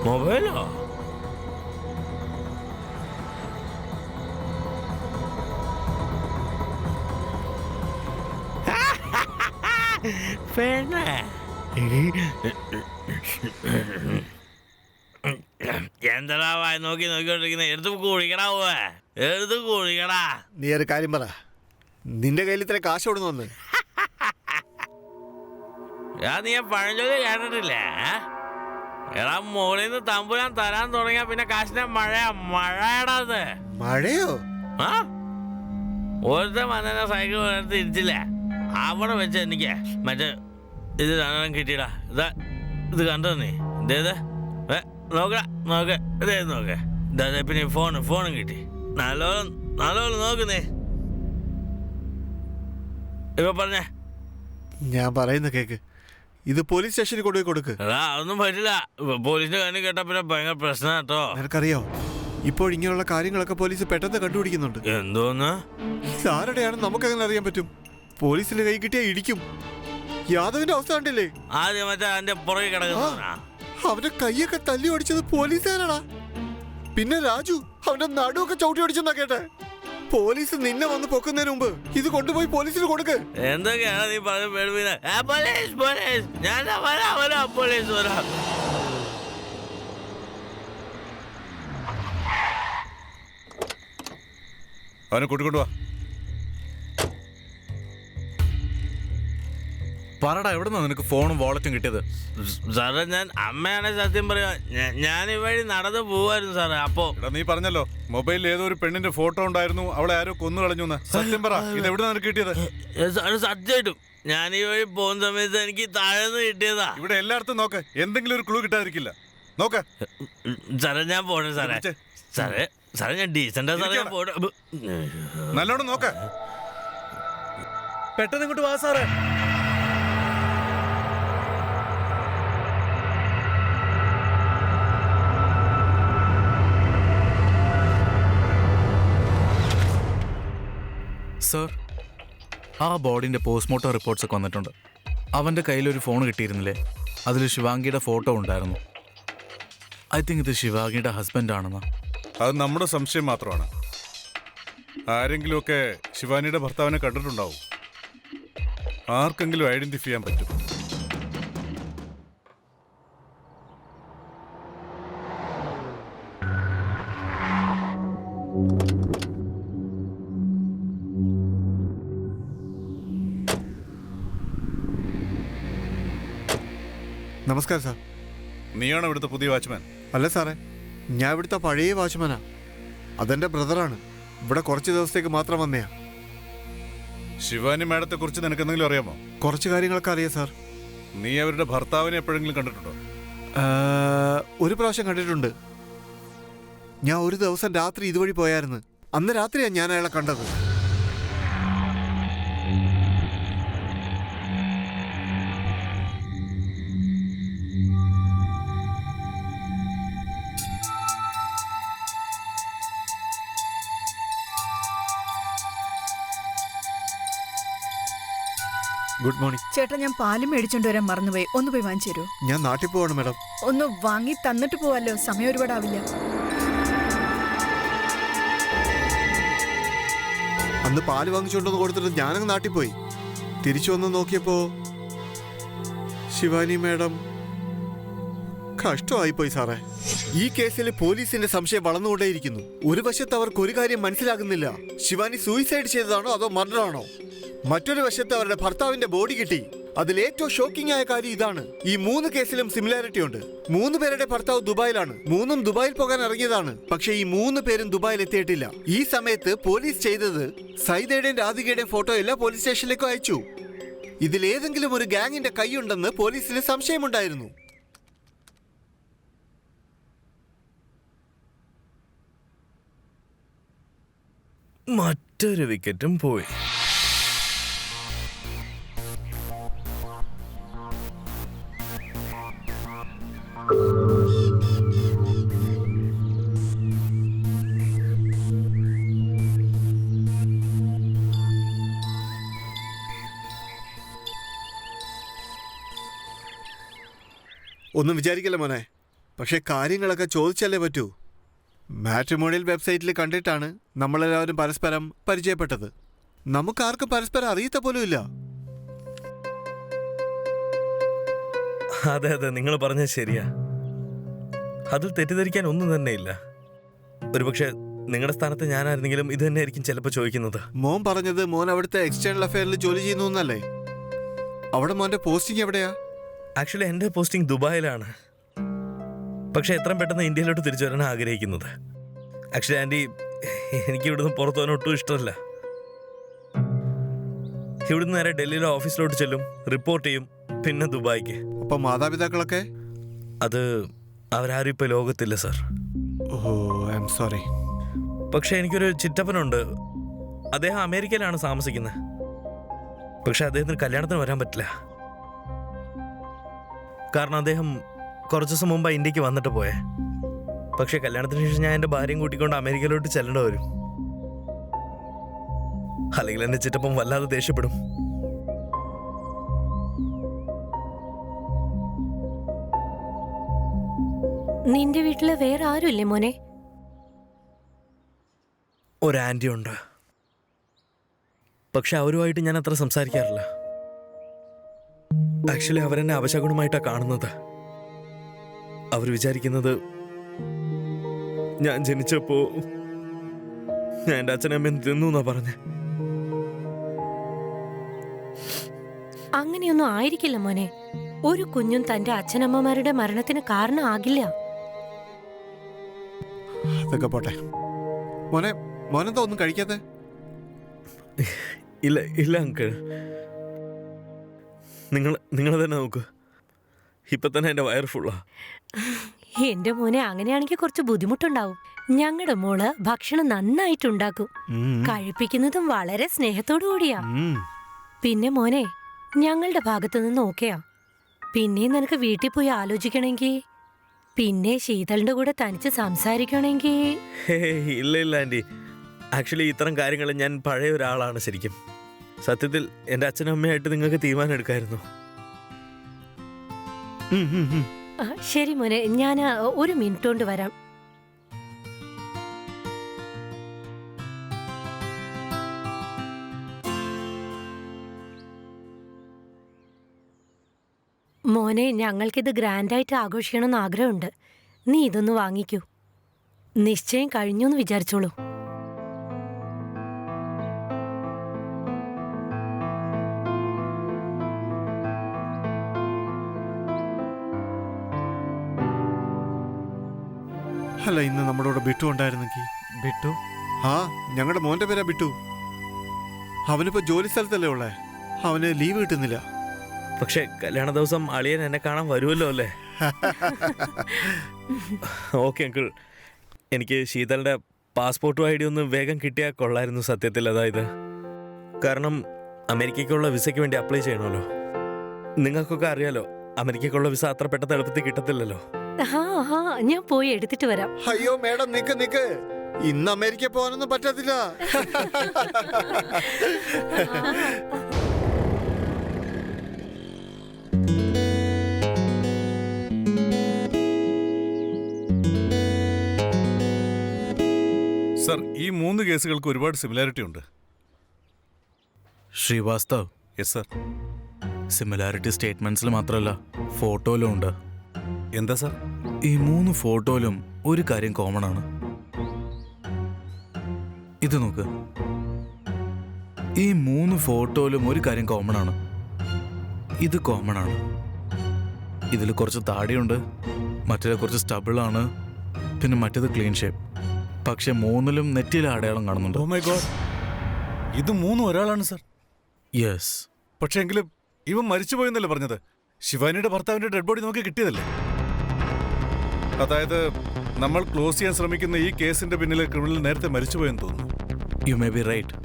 മൊബൈലോ? പെണ്ണേ എന്താ വായി നോക്കിക്കൊണ്ടിരിക്കുന്ന? എടുത്ത് കുടിക്കടാ പോവേ, എടുത്ത് കുടിക്കടാ. നീ ഒരു കാര്യം പറ, നിന്റെ കയ്യിൽ ഇത്ര കാശ് എവിടെ നിന്ന്? നീ പഴഞ്ചൊല്ലി കേട്ടിട്ടില്ലേ? എടാ മുകളിൽ നിന്ന് തമ്പുരാൻ തരാൻ തുടങ്ങിയ പിന്നെ കാശിന്റെ മഴയടാത്. മഴയോ? ആ ഒരുത്ത വന്നെ സൈക്കിൾ എടുത്ത് ഇരിച്ചില്ലേ, അവിടെ വെച്ച് എനിക്ക് മറ്റേ ഇത് സാധനം കിട്ടിയടാ. ഇത് കണ്ടോ നീ? ഇതേത് നോക്കടാ, നോക്ക്, ഇതേ നോക്ക്. ഇതേ പിന്നെ ഫോണും കിട്ടി. നല്ലോണം നോക്കുന്നേ. ഇപ്പൊ പറഞ്ഞേ. ഞാൻ പറയുന്ന കേക്ക്, ഇത് പോലീസ് സ്റ്റേഷനിൽ കൊണ്ടുപോയി കൊടുക്ക്. അതൊന്നും പറ്റില്ല. പോലീസിന്റെ കാര്യം കേട്ടാ പിന്നെ ഭയങ്കര പ്രശ്നം കേട്ടോ. നിനക്കറിയോ, ഇപ്പോൾ ഇങ്ങനെയുള്ള കാര്യങ്ങളൊക്കെ പോലീസ് പെട്ടെന്ന് കണ്ടുപിടിക്കുന്നുണ്ട്. എന്തോന്ന്? ഇതാരുടെയാണെന്ന് നമുക്കങ്ങനെ അറിയാൻ പറ്റും. പോലീസിന്റെ കൈ കിട്ടിയാ ഇടിക്കും. യാദവിന്റെ അവസ്ഥ കണ്ടില്ലേ? ആദ്യം മറ്റേ അതിന്റെ പുറകെ കിടക്കുന്ന അവന്റെ കൈയൊക്കെ തല്ലി ഓടിച്ചത് പോലീസുകാരാടാ. പിന്നെ രാജു അവന്റെ നടുവൊക്കെ ചവിട്ടി ഓടിച്ചെന്നാ കേട്ടെ. പോലീസ് നിന്നെ വന്ന് പൊക്കുന്നതിന് മുമ്പ് ഇത് കൊണ്ടുപോയി പോലീസിന് കൊടുക്ക്. എന്തൊക്കെയാണ് നീ പറഞ്ഞ? ഞാൻ പോലീസ് വരാം. അവനെ കൂട്ടിക്കൊണ്ടുവാ. പറടാ, എവിടുന്നാ നിനക്ക് ഫോണും വാളറ്റും കിട്ടിയത്? സാറേ, ഞാൻ അമ്മയാണ് സത്യം പറയാ. ഞാൻ ഈ വഴി നടന്നു പോവായിരുന്നു സാറേ. അപ്പോ നീ പറഞ്ഞല്ലോ മൊബൈലിൽ ഏതോ ഒരു പെണ്ണിന്റെ ഫോട്ടോ ഉണ്ടായിരുന്നു, അവളെ ആരോ കൊന്നു കളഞ്ഞു. സത്യം പറ, ഇത് എവിടെ നിനക്ക് കിട്ടിയത്? സത്യമായിട്ടും ഞാൻ ഈ വഴി പോകുന്ന സമയത്ത് എനിക്ക് താഴെന്ന് കിട്ടിയതാ. ഇവിടെ എല്ലായിടത്തും നോക്ക്, എന്തെങ്കിലും ഒരു ക്ലൂ കിട്ടാതിരിക്കില്ല. നോക്ക് സാറേ, ഞാൻ പോണേ സാറേ. സാറേ ഞാൻ ഡീസന്റാ സാറേ, ഞാൻ പോട്ടെ. നല്ലോണം നോക്ക്. പെട്ടെന്ന് ഇങ്ങോട്ട് വാ സാറേ. സർ, ആ ബോഡിന്റെ പോസ്റ്റ്മോർട്ടം റിപ്പോർട്ട്സ് ഒക്കെ വന്നിട്ടുണ്ട്. അവന്റെ കയ്യിലൊരു ഫോൺ കിട്ടിയിരുന്നില്ലേ, അതിൽ ശിവാംഗിയുടെ ഫോട്ടോ ഉണ്ടായിരുന്നു. ഐ തിങ്ക് ഇത് ശിവാംഗിയുടെ ഹസ്ബൻഡ് ആണെന്ന്. അത് നമ്മുടെ സംശയം മാത്രമാണ്. ആരെങ്കിലുമൊക്കെ ശിവാനിയുടെ ഭർത്താവിനെ കണ്ടിട്ടുണ്ടാവും. ആർക്കെങ്കിലും ഐഡന്റിഫൈ ചെയ്യാൻ പറ്റും. നമസ്കാരം സാർ. നീയാണോ ഇവിടുത്തെ പുതിയ വാച്ച്മാൻ? അല്ല സാറേ, ഞാൻ ഇവിടുത്തെ പഴയ വാച്ച്മാനാ. അതെന്റെ ബ്രദറാണ്. ഇവിടെ കുറച്ച് ദിവസത്തേക്ക് മാത്രം വന്നയാ. ശിവാനി മാഡത്തെ കുറിച്ച് നിനക്ക് എന്തെങ്കിലും അറിയാമോ? കുറച്ച് കാര്യങ്ങളൊക്കെ അറിയാം സാർ. നീ അവരുടെ ഭർത്താവിനെ എപ്പോഴെങ്കിലും കണ്ടിട്ടുണ്ടോ? ഒരു പ്രാവശ്യം കണ്ടിട്ടുണ്ട്. ഞാൻ ഒരു ദിവസം രാത്രി ഇതുവഴി പോയായിരുന്നു. അന്ന് രാത്രിയാണ് ഞാൻ അയാളെ കണ്ടത്. ഗുഡ് മോർണിംഗ് ചേട്ടാ, ഞാൻ പാലും മേടിച്ചോണ്ട് വരാൻ മറന്നുപോയി. ഒന്ന് പോയി വാങ്ങിച്ചു തരൂ. ഞാൻ നാട്ടിൽ പോവാണ് മാഡം. ഒന്ന് വാങ്ങി തന്നിട്ട് പോവാലോ, സമയം ഒരുപാടാവില്ല. അന്ന് പാല് വാങ്ങിച്ചുകൊണ്ടൊന്ന് കൊടുത്തിട്ട് ഞാനങ്ങ് നാട്ടിൽ പോയി. തിരിച്ചു വന്ന് നോക്കിയപ്പോ ശിവാനി മാഡം കഷ്ടമായിപ്പോയി സാറേ. ഈ കേസിൽ പോലീസിന്റെ സംശയം വളർന്നുകൊണ്ടേയിരിക്കുന്നു. ഒരു വശത്ത് അവർക്ക് ഒരു കാര്യം മനസ്സിലാകുന്നില്ല, ശിവാനി സൂയിസൈഡ് ചെയ്തതാണോ അതോ മർഡർ ആണോ. മറ്റൊരു വശത്ത് അവരുടെ ഭർത്താവിന്റെ ബോഡി കിട്ടി. അതിൽ ഏറ്റവും ഷോക്കിംഗ് ആയ കാര്യം ഇതാണ്, ഈ 3 കേസിലും സിമിലാരിറ്റി ഉണ്ട്. 3 പേരുടെ ഭർത്താവ് ദുബായിലാണ്. 3ഉം ദുബായിൽ പോകാൻ ഇറങ്ങിയതാണ്. പക്ഷേ ഈ 3 പേരും ദുബായിൽ എത്തിയിട്ടില്ല. ഈ സമയത്ത് പോലീസ് ചെയ്തത് സൈദയുടെയും രാധികയുടെയും ഫോട്ടോ എല്ലാ പോലീസ് സ്റ്റേഷനിലേക്കും അയച്ചു. ഇതിലേതെങ്കിലും ഒരു ഗാങ്ങിന്റെ കൈയുണ്ടെന്ന് പോലീസിന് സംശയമുണ്ടായിരുന്നു. മറ്റൊരു വിക്കറ്റും പോയി. ഒന്നും വിചാരിക്കല്ലേ മോനെ, പക്ഷെ കാര്യങ്ങളൊക്കെ ചോദിച്ചല്ലേ പറ്റൂ. മാട്രിമോണിയൽ വെബ്സൈറ്റിൽ കണ്ടിട്ടാണ് നമ്മളെല്ലാവരും പരസ്പരം പരിചയപ്പെട്ടത്. നമുക്കാർക്കും പരസ്പരം അറിയത്ത പോലും ഇല്ല. അതെ അതെ, നിങ്ങൾ പറഞ്ഞത് ശരിയാ. അതിൽ തെറ്റിദ്ധരിക്കാൻ ഒന്നും തന്നെ ഇല്ല. ഒരുപക്ഷെ നിങ്ങളുടെ സ്ഥാനത്ത് ഞാനായിരുന്നെങ്കിലും ഇത് തന്നെയായിരിക്കും ചിലപ്പോൾ ചോദിക്കുന്നത്. മോൻ പറഞ്ഞത് മോൻ അവിടുത്തെ എക്സ്റ്റേണൽ അഫെയറിൽ ജോലി ചെയ്യുന്നു എന്നല്ലേ? അവിടെ മോന്റെ പോസ്റ്റിംഗ് എവിടെയാ? ആക്ച്വലി എൻ്റെ പോസ്റ്റിംഗ് ദുബായിലാണ്. പക്ഷെ എത്രയും പെട്ടെന്ന് ഇന്ത്യയിലോട്ട് തിരിച്ചു വരാൻ ആഗ്രഹിക്കുന്നത്. ആക്ച്വലി ആൻറ്റി, എനിക്ക് ഇവിടുന്ന് പുറത്തു പോകാൻ ഒട്ടും ഇഷ്ടമല്ല. ഇവിടുന്ന് നേരെ ഡൽഹിയിലെ ഓഫീസിലോട്ട് ചെല്ലും, റിപ്പോർട്ട് ചെയ്യും, പിന്നെ ദുബായിക്ക്. അപ്പൊ മാതാപിതാക്കളൊക്കെ? അത് അവരാരും ഇപ്പോൾ ലോകത്തില്ല sir. Oh, I am sorry. പക്ഷെ എനിക്കൊരു ചിറ്റപ്പനുണ്ട്. അദ്ദേഹം അമേരിക്കയിലാണ് താമസിക്കുന്നത്. പക്ഷെ അദ്ദേഹത്തിന് കല്യാണത്തിന് വരാൻ പറ്റില്ല. കാരണം അദ്ദേഹം കുറച്ച് ദിവസം മുമ്പ് ഇന്ത്യക്ക് വന്നിട്ട് പോയേ. പക്ഷെ കല്യാണത്തിന് ശേഷം ഞാൻ എൻ്റെ ഭാര്യയും കൂട്ടിക്കൊണ്ട് അമേരിക്കയിലോട്ട് ചെല്ലേണ്ടി വരും. അല്ലെങ്കിൽ എൻ്റെ ചിറ്റപ്പം വല്ലാതെ ദേഷ്യപ്പെടും. നിന്റെ വീട്ടില് വേറെ ആരുമില്ലേ മോനെ? ഒരു ആൻറ്റി ഉണ്ട്. പക്ഷെ അവരുമായിട്ട് ഞാൻ അത്ര സംസാരിക്കാറില്ല. ആക്ച്വലി അവരെന്നെ അപശകുനമായിട്ടാണ് കാണുന്നത്. അവർ വിചാരിക്കുന്നത് ഞാൻ ജനിച്ചപ്പോ ഞാൻ എൻ്റെ അച്ഛനമ്മയും തിന്നു എന്നാ പറഞ്ഞേ. അങ്ങനെയൊന്നും ആയിരിക്കില്ല മോനെ. ഒരു കുഞ്ഞും തന്റെ അച്ഛനമ്മമാരുടെ മരണത്തിന് കാരണമാകില്ല. അതൊക്കെ പോട്ടെ. മോനെ, മോനെന്താ ഒന്നും കഴിക്കാതെ? ഇല്ല ഇല്ല അങ്കിൾ, നിങ്ങൾ തന്നെ നോക്ക്. ഇപ്പൊ തന്നെ എൻ്റെ വയറ് ഫുള്ളാ. എന്റെ മോനെ, അങ്ങനെയാണെങ്കിൽ കുറച്ച് ബുദ്ധിമുട്ടുണ്ടാവും. ഞങ്ങളുടെ മോള് ഭക്ഷണം നന്നായിട്ടുണ്ടാക്കും. കഴിപ്പിക്കുന്നതും വളരെ സ്നേഹത്തോടു കൂടിയാ. പിന്നെ മോനെ, ഞങ്ങളുടെ ഭാഗത്തു നിന്ന് ഓക്കെയാ. പിന്നെ നിനക്ക് വീട്ടിൽ പോയി ആലോചിക്കണമെങ്കിൽ, പിന്നെ ശീതളിന്റെ കൂടെ തനിച്ച് സംസാരിക്കണമെങ്കിൽ. ഇല്ല ഇല്ല ആൻറ്റി, ആക്ച്വലി ഇത്തരം കാര്യങ്ങൾ ഞാൻ പഴയ ഒരാളാണ് ശരിക്കും. സത്യത്തിൽ എൻ്റെ അച്ഛനും അമ്മയായിട്ട് നിങ്ങൾക്ക് തീരുമാനം എടുക്കായിരുന്നു. ശരി മോനെ, ഞാൻ 1 മിനിറ്റ് കൊണ്ട് വരാം. മോനെ, ഞങ്ങൾക്കിത് ഗ്രാൻഡായിട്ട് ആഘോഷിക്കണമെന്ന് ആഗ്രഹമുണ്ട്. നീ ഇതൊന്ന് വാങ്ങിക്കൂ. നിശ്ചയം കഴിഞ്ഞു എന്ന് വിചാരിച്ചോളൂ. അല്ല, ഇന്ന് നമ്മുടെ കൂടെ ബിട്ടു ഉണ്ടായിരുന്നെങ്കിൽ. ബിട്ടു? ആ, ഞങ്ങളുടെ മോന്റെ പേരാ ബിട്ടു. അവനിപ്പോ ജോലി സ്ഥലത്തല്ലേ ഉള്ളേ, അവന് ലീവ് കിട്ടുന്നില്ല. പക്ഷെ കല്യാണ ദിവസം അളിയൻ എന്നെ കാണാൻ വരുമല്ലോ അല്ലേ? ഓക്കെ അങ്കിൾ, എനിക്ക് ശീതളുടെ പാസ്പോർട്ടും ID ഒന്ന് വേഗം കിട്ടിയാൽ കൊള്ളായിരുന്നു സത്യത്തിൽ. അതായത് കാരണം അമേരിക്കയ്ക്കുള്ള വിസയ്ക്ക് വേണ്ടി അപ്ലൈ ചെയ്യണമല്ലോ. നിങ്ങൾക്കൊക്കെ അറിയാലോ, അമേരിക്കയ്ക്കുള്ള വിസ അത്ര പെട്ടെന്ന് എളുപ്പത്തിൽ കിട്ടത്തില്ലല്ലോ. ഞാൻ പോയി എടുത്തിട്ട് വരാം. അയ്യോ മേഡം, നിക്ക്. ഇന്ന് അമേരിക്ക പോകാനൊന്നും പറ്റത്തില്ല. സർ, ഈ 3 കേസുകൾക്ക് ഒരുപാട് സിമിലാരിറ്റി ഉണ്ട്. Srivastav, yes sir. സിമിലാരിറ്റി സ്റ്റേറ്റ്മെന്റ്സിൽ മാത്രമല്ല, ഫോട്ടോയിലും ഉണ്ട്. എന്താ സർ? ഈ 3 ഫോട്ടോയിലും ഒരു കാര്യം കോമൺ ആണ്. ഇത് നോക്ക്, ഈ 3 ഫോട്ടോയിലും ഒരു കാര്യം കോമൺ ആണ്. ഇത് കോമൺ ആണ്. ഇതിൽ കുറച്ച് താടിയുണ്ട്, മറ്റേത് കുറച്ച് സ്റ്റബിളാണ്, പിന്നെ മറ്റേത് ക്ലീൻ ഷേപ്പ്. പക്ഷെ മൂന്നിലും നെറ്റിയിലെ അടയാളം കാണുന്നുണ്ട്. ഓ മൈ ഗോഡ്, ഇത് മൂന്നും ഒരാളാണ് സർ. യെസ്. പക്ഷെ എങ്കിലും ഇവൻ മരിച്ചുപോയെന്നല്ലേ പറഞ്ഞത്? ശിവാനിയുടെ ഭർത്താവിന്റെ ഡെഡ് ബോഡി നമുക്ക് കിട്ടിയതല്ലേ? അതായത് നമ്മൾ ക്ലോസ് ചെയ്യാൻ ശ്രമിക്കുന്ന ഈ കേസിന്റെ പിന്നിലെ ക്രിമിനൽ നേരത്തെ മരിച്ചുപോയെന്ന് തോന്നുന്നു. You may be right.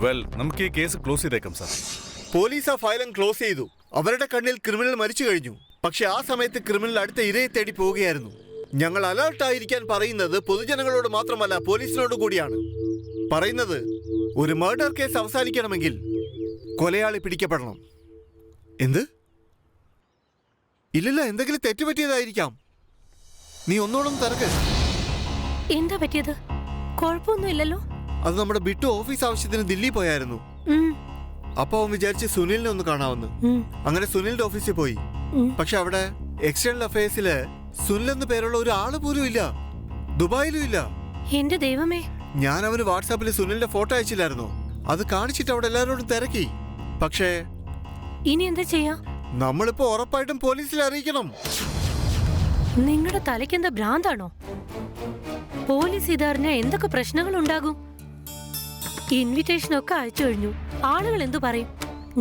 Well, നമുക്ക് ഈ കേസ് ക്ലോസ് ചെയ്തേക്കാം സാർ. പോലീസ് ആ ഫയലും ക്ലോസ് ചെയ്തു. അവരുടെ കണ്ണിൽ ക്രിമിനൽ മരിച്ചു കഴിഞ്ഞു. പക്ഷെ ആ സമയത്ത് ക്രിമിനൽ അടുത്ത ഇരയെ തേടി പോവുകയായിരുന്നു. ഞങ്ങൾ അലർട്ടായിരിക്കാൻ പറയുന്നത് പൊതുജനങ്ങളോട് മാത്രമല്ല, പോലീസിനോട് കൂടിയാണ് പറയുന്നത്. ഒരു മർഡർ കേസ് അവസാനിക്കണമെങ്കിൽ കൊലയാളി പിടിക്കപ്പെടണം. എന്ത്? ഇല്ലില്ല, എന്തെങ്കിലും തെറ്റുപറ്റിയതായിരിക്കാം. നീ ഒന്നോളം തിരക്ക്. എന്താ പറ്റിയത്? കുഴപ്പമൊന്നുമില്ലല്ലോ. അത് നമ്മുടെ ബിട്ടു ഓഫീസ് ആവശ്യത്തിന് ദില്ലി പോയായിരുന്നു. അപ്പൊ അവൻ വിചാരിച്ച് സുനിലിനെ ഒന്ന് കാണാമെന്ന്. അങ്ങനെ സുനിലിന്റെ ഓഫീസിൽ പോയി. പക്ഷെ അവിടെ എക്സ്റ്റേണൽ അഫയേഴ്സില് സുനിൽ എന്ന് പേരുള്ള ഒരു ആള് പോലും ഇല്ല, ദുബായിലും ഇല്ല. എന്റെ ദൈവമേ. ഞാൻ അവന് വാട്സാപ്പിൽ സുനിലിന്റെ ഫോട്ടോ അയച്ചില്ലായിരുന്നോ? അത് കാണിച്ചിട്ട് അവിടെ എല്ലാവരോടും തിരക്കി. പക്ഷേ ഇനി എന്താ ചെയ്യാ? നമ്മളിപ്പോ ഉറപ്പായിട്ടും പോലീസിൽ അറിയിക്കണം. നിങ്ങളുടെ തലയ്ക്ക് എന്താ ഭ്രാന്താണോ? പോലീസ് ഇതറിഞ്ഞാൽ എന്തൊക്കെ പ്രശ്നങ്ങൾ ഉണ്ടാകും? ഇൻവിറ്റേഷൻ ഒക്കെ അയച്ചു കഴിഞ്ഞു. ആളുകൾ എന്തു പറയും?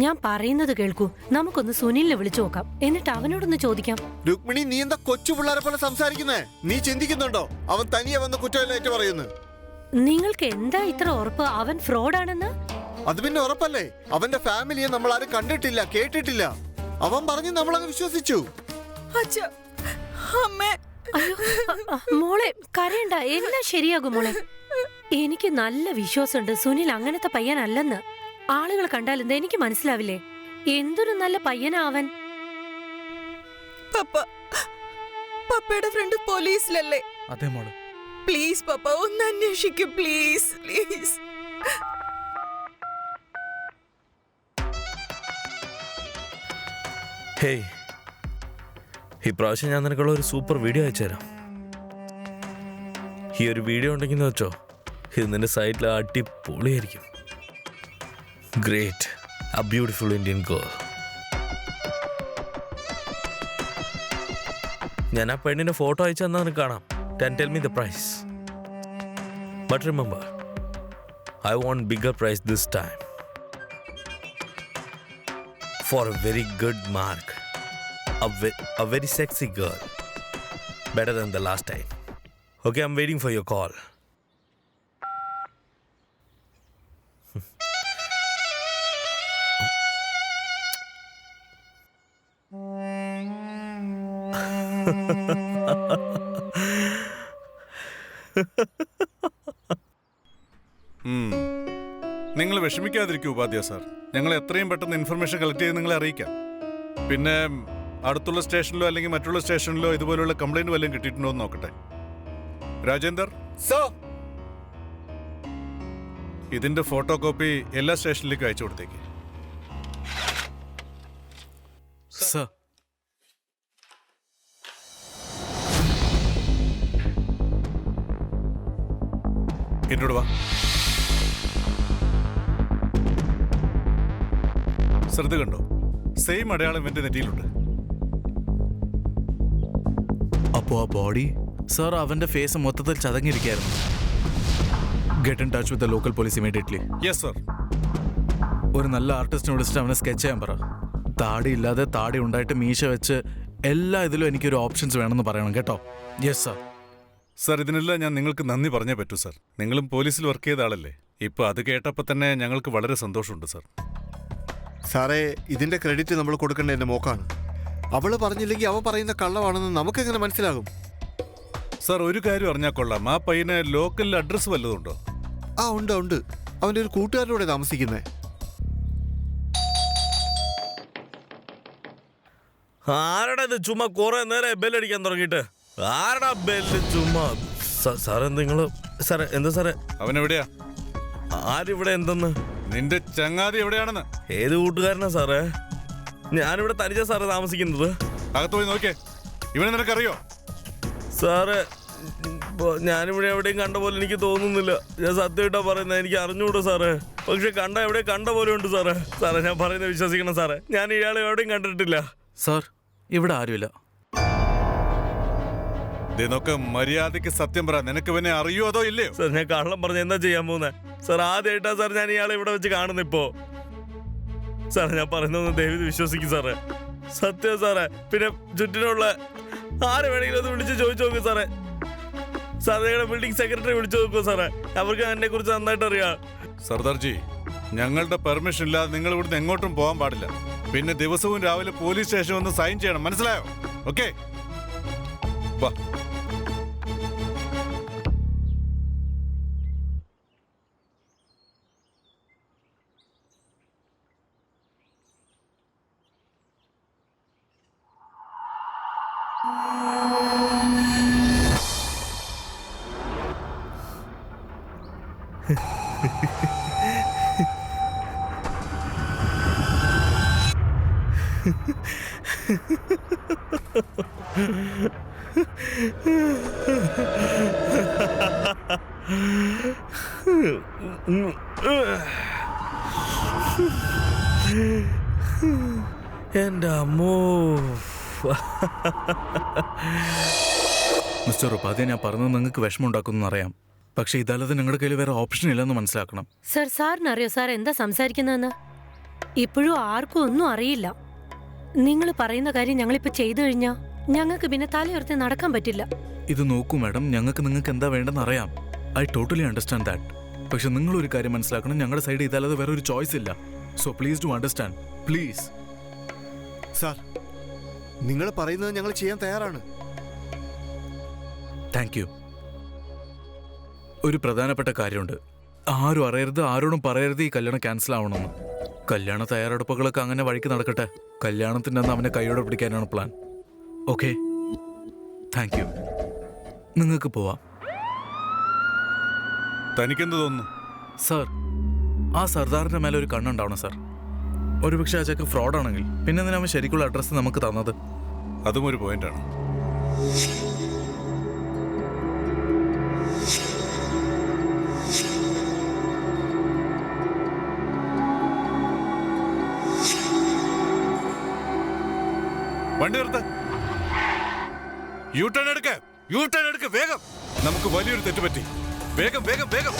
ഞാൻ പറയുന്നത് കേൾക്കൂ. നമുക്കൊന്ന് സുനിലിനെ വിളിച്ചു നോക്കാം, എന്നിട്ട് അവനോടൊന്ന് ചോദിക്കാം. രുക്മിണി, നീ എന്താ കൊച്ചു പിള്ളേരെ പോലെ സംസാരിക്കുന്നേ? നീ ചിന്തിക്കുന്നുണ്ടോ അവൻ തനിയെ വന്ന് കുറ്റമല്ലേറ്റ് പറയുന്നു? നിങ്ങൾക്ക് എന്താ ഇത്ര ഉറപ്പ് അവൻ ഫ്രോഡാണെന്ന്? അത് പിന്നെ ഉറപ്പല്ലേ. അവന്റെ ഫാമിലിയെ നമ്മൾ ആരും കണ്ടിട്ടില്ല, കേട്ടിട്ടില്ല. അവൻ പറഞ്ഞു, നമ്മളങ്ങ് വിശ്വസിച്ചു. അച്ഛാ, അമ്മേ. അയ്യോ, മോളെ കരയണ്ട, എല്ലാം ശരിയാകും മോളെ. എനിക്ക് നല്ല വിശ്വാസമുണ്ട് സുനിൽ അങ്ങനത്തെ പയ്യനല്ലെന്ന്. ആളുകൾ കണ്ടാൽ എന്താ എനിക്ക് മനസ്സിലാവില്ലേ? എന്തൊരു നല്ല പയ്യനാ അവൻ. പപ്പ, പപ്പയുടെ ഫ്രണ്ട് പോലീസിലല്ലേ? അതെ മോള്. പ്ലീസ് പപ്പ, ഒന്ന് അന്വേഷിക്കൂ പ്ലീസ്, പ്ലീസ്. ഹേയ്, ഇപ്രാവശ്യം ഞാൻ നിനക്കുള്ള ഒരു സൂപ്പർ വീഡിയോ അയച്ചു തരാം. ഈ ഒരു വീഡിയോ ഉണ്ടെങ്കിൽ വെച്ചോ, ഇത് നിന്റെ സൈറ്റിൽ അടിപൊളിയായിരിക്കും. Great, a beautiful Indian girl. ഞാൻ ആ പെണ്ണിന്റെ ഫോട്ടോ അയച്ചു തന്നാൽ നിനക്ക് കാണാം. Tell me the price. But remember, I want bigger price this time. For a very good mark. A very sexy girl. Better than the last time. Okay, I'm waiting for your call. നിങ്ങൾ വിഷമിക്കാതിരിക്കൂ ഉപാധ്യായ സാർ. ഞങ്ങൾ എത്രയും പെട്ടെന്ന് ഇൻഫർമേഷൻ കളക്ട് ചെയ്ത് നിങ്ങളെ അറിയിക്കാം. പിന്നെ അടുത്തുള്ള സ്റ്റേഷനിലോ അല്ലെങ്കിൽ മറ്റുള്ള സ്റ്റേഷനിലോ ഇതുപോലുള്ള കംപ്ലൈന്റ് വല്ലതും കിട്ടിയിട്ടുണ്ടോ എന്ന് നോക്കട്ടെ. രാജേന്ദർ, ഇതിന്റെ ഫോട്ടോ കോപ്പി എല്ലാ സ്റ്റേഷനിലേക്കും അയച്ചു കൊടുത്തേക്ക്. സർ, എന്നോട് വാ. ശ്രദ്ധ കണ്ടോ? സെയിം അടയാളം എന്റെ നെറ്റിയിലുണ്ട്. അപ്പോ ആ ബോഡി? സർ, അവന്റെ ഫേസ് മൊത്തത്തിൽ ചതങ്ങിയിരിക്കായിരുന്നു. Get in touch with the local police immediately. Yes sir. ഒരു നല്ല ആർട്ടിസ്റ്റിനെ വിളിച്ചിട്ട് അവനെ സ്കെച്ച് ചെയ്യാൻ പറ. താടി ഇല്ലാതെ താടി ഉണ്ടായിട്ട് മീശ വെച്ച് എല്ലാ ഇതിലും എനിക്കൊരു ഓപ്ഷൻസ് വേണമെന്ന് പറയണം കേട്ടോ. Yes sir. സർ, ഇതിനെല്ലാം ഞാൻ നിങ്ങൾക്ക് നന്ദി പറഞ്ഞേ പറ്റൂ സർ. നിങ്ങളും പോലീസിൽ വർക്ക് ചെയ്ത ആളല്ലേ. ഇപ്പൊ അത് കേട്ടപ്പോൾ തന്നെ ഞങ്ങൾക്ക് വളരെ സന്തോഷമുണ്ട് സർ. സാറേ, ഇതിന്റെ ക്രെഡിറ്റ് നമ്മൾ കൊടുക്കേണ്ട എന്റെ മോക്കാണ്. അവള് പറഞ്ഞില്ലെങ്കിൽ അവ പറയുന്ന കള്ളമാണെന്ന് നമുക്കെങ്ങനെ മനസ്സിലാകും? സർ, ഒരു കാര്യം അറിഞ്ഞാൽ കൊള്ളാം. ആ പയ്യന് ലോക്കൽ അഡ്രസ് വല്ലതുണ്ടോ? ആ, ഉണ്ട് ഉണ്ട്. അവന്റെ ഒരു കൂട്ടുകാരനോടെ താമസിക്കുന്നേ. ആരടാ ഇത്? ചുമ്മാ കുറെ നേരം ബെല്ലടിക്കാൻ തുടങ്ങിയിട്ട്. ആരടാ ബെല്ല്? ചുമ്മാ. സാറേ, നിങ്ങള് സാറേ, എന്താ സാറേ? അവനെവിടെയാ? ആരിവിടെ? എന്തെന്ന്? നിന്റെ ചങ്ങാതി എവിടെയാണെന്ന്. ഏത് കൂട്ടുകാരനാ സാറേ? ഞാനിവിടെ തനിച്ചാ സാറേ താമസിക്കുന്നത്. അകത്ത് പോയി നോക്കിയേ. ഇവനെ നിനക്കറിയോ? സാറേ, ഞാനിവിടെ എവിടെയും കണ്ട പോലെ എനിക്ക് തോന്നുന്നില്ല. ഞാൻ സത്യമായിട്ടാ പറയുന്നത്, എനിക്ക് അറിഞ്ഞൂടാ സാറേ. പക്ഷെ എവിടെ കണ്ട പോലെ ഉണ്ട് സാറേ. സാറേ ഞാൻ പറയുന്നത് വിശ്വസിക്കണം സാറേ, ഞാൻ ഇയാളെ എവിടെയും കണ്ടിട്ടില്ല. സാർ ഇവിടെ ആരുമില്ല. ഇതിനൊക്കെ മര്യാദയ്ക്ക് സത്യം പറ, നിനക്ക് ഇവനെ അറിയോ അതോ ഇല്ലയോ? സാർ ഞാൻ കള്ളം പറഞ്ഞ എന്താ ചെയ്യാൻ പോകുന്നത്? സാർ ആദ്യമായിട്ടാ സാർ ഞാൻ ഇയാളെ ഇവിടെ വെച്ച് കാണുന്നിപ്പോ. സാറേ ഞാൻ പറയുന്നൊന്ന് ദയവ് വിശ്വസിക്കും സാറേ, സത്യം സാറേ. പിന്നെ ചുറ്റിനുള്ള ആരെ വേണമെങ്കിലും ഒന്ന് വിളിച്ച് ചോദിച്ചു നോക്കൂ സാറേ. സാർ നിങ്ങളുടെ ബിൽഡിംഗ് സെക്രട്ടറി വിളിച്ചു നോക്കൂ സാറേ, അവർക്ക് എന്നെ കുറിച്ച് നന്നായിട്ട് അറിയാം. സർദാർജി, ഞങ്ങളുടെ പെർമിഷൻ ഇല്ലാതെ നിങ്ങൾ ഇവിടുന്ന് എങ്ങോട്ടും പോകാൻ പാടില്ല. പിന്നെ ദിവസവും രാവിലെ പോലീസ് സ്റ്റേഷനിൽ വന്ന് സൈൻ ചെയ്യണം, മനസ്സിലായോ? ഓക്കെ, വാ. എന്റെ അമ്മോ. മിസ്റ്റർ ഉപാധ്യ, ഞാൻ പറഞ്ഞത് നിങ്ങൾക്ക് വിഷമം ഉണ്ടാക്കുമെന്ന് അറിയാം. പക്ഷെ ഇതല്ലാതെ നിങ്ങളുടെ കയ്യിൽ വേറെ ഓപ്ഷൻ ഇല്ലെന്ന് മനസ്സിലാക്കണം. സർ, സാറിനറിയോ സാർ എന്താ സംസാരിക്കുന്നതെന്ന്? ഇപ്പോഴും ആർക്കും ഒന്നും അറിയില്ല. നിങ്ങൾ പറയുന്ന കാര്യം ഞങ്ങളിപ്പോ ചെയ്തു കഴിഞ്ഞാ ഞങ്ങൾക്ക് പിന്നെ തലയുയർത്തി നടക്കാൻ പറ്റില്ല. ഇത് നോക്കൂ മാഡം, നിങ്ങൾക്ക് എന്താ വേണ്ടെന്ന് അറിയാം. I totally understand that. പക്ഷെ നിങ്ങൾ ഒരു കാര്യം മനസ്സിലാക്കണം, ഞങ്ങളുടെ സൈഡിൽ ഇതല്ലാതെ വേറെ ഒരു ചോയ്സ് ഇല്ല. So please do understand, please. Sir, നിങ്ങൾ പറയുന്നത് ഞങ്ങൾ ചെയ്യാൻ തയ്യാറാണ്. Thank you. ഒരു പ്രധാനപ്പെട്ട കാര്യമുണ്ട്. ആരും അറിയരുത്, ആരോടും പറയരുത് ഈ കല്യാണം ക്യാൻസൽ ആവണമെന്ന്. കല്യാണ തയ്യാറെടുപ്പുകളൊക്കെ അങ്ങനെ വഴിക്ക് നടക്കട്ടെ. കല്യാണത്തിൻ്റെ അന്ന് അവനെ കൈയോടെ പിടിക്കാനാണ് പ്ലാൻ. Okay, thank you. നിങ്ങൾക്ക് പോവാം. തനിക്കെന്ത് തോന്നുന്നു? സാർ, ആ സർദാറിന്റെ മേലെ ഒരു കണ്ണുണ്ടാവണം സാർ. ഒരുപക്ഷെ ആ ചെക്ക് ഫ്രോഡാണെങ്കിൽ പിന്നെ എന്തിനാ അവൻ ശരിക്കുള്ള അഡ്രസ്സ് നമുക്ക് തന്നത്? അതും ഒരു പോയിന്റാണ്. വണ്ടി നിർത്ത്. യു ടേൺ എടുക്ക വേഗം. നമുക്ക് വലിയൊരു തെറ്റ് പറ്റി. വേഗം വേഗം വേഗം.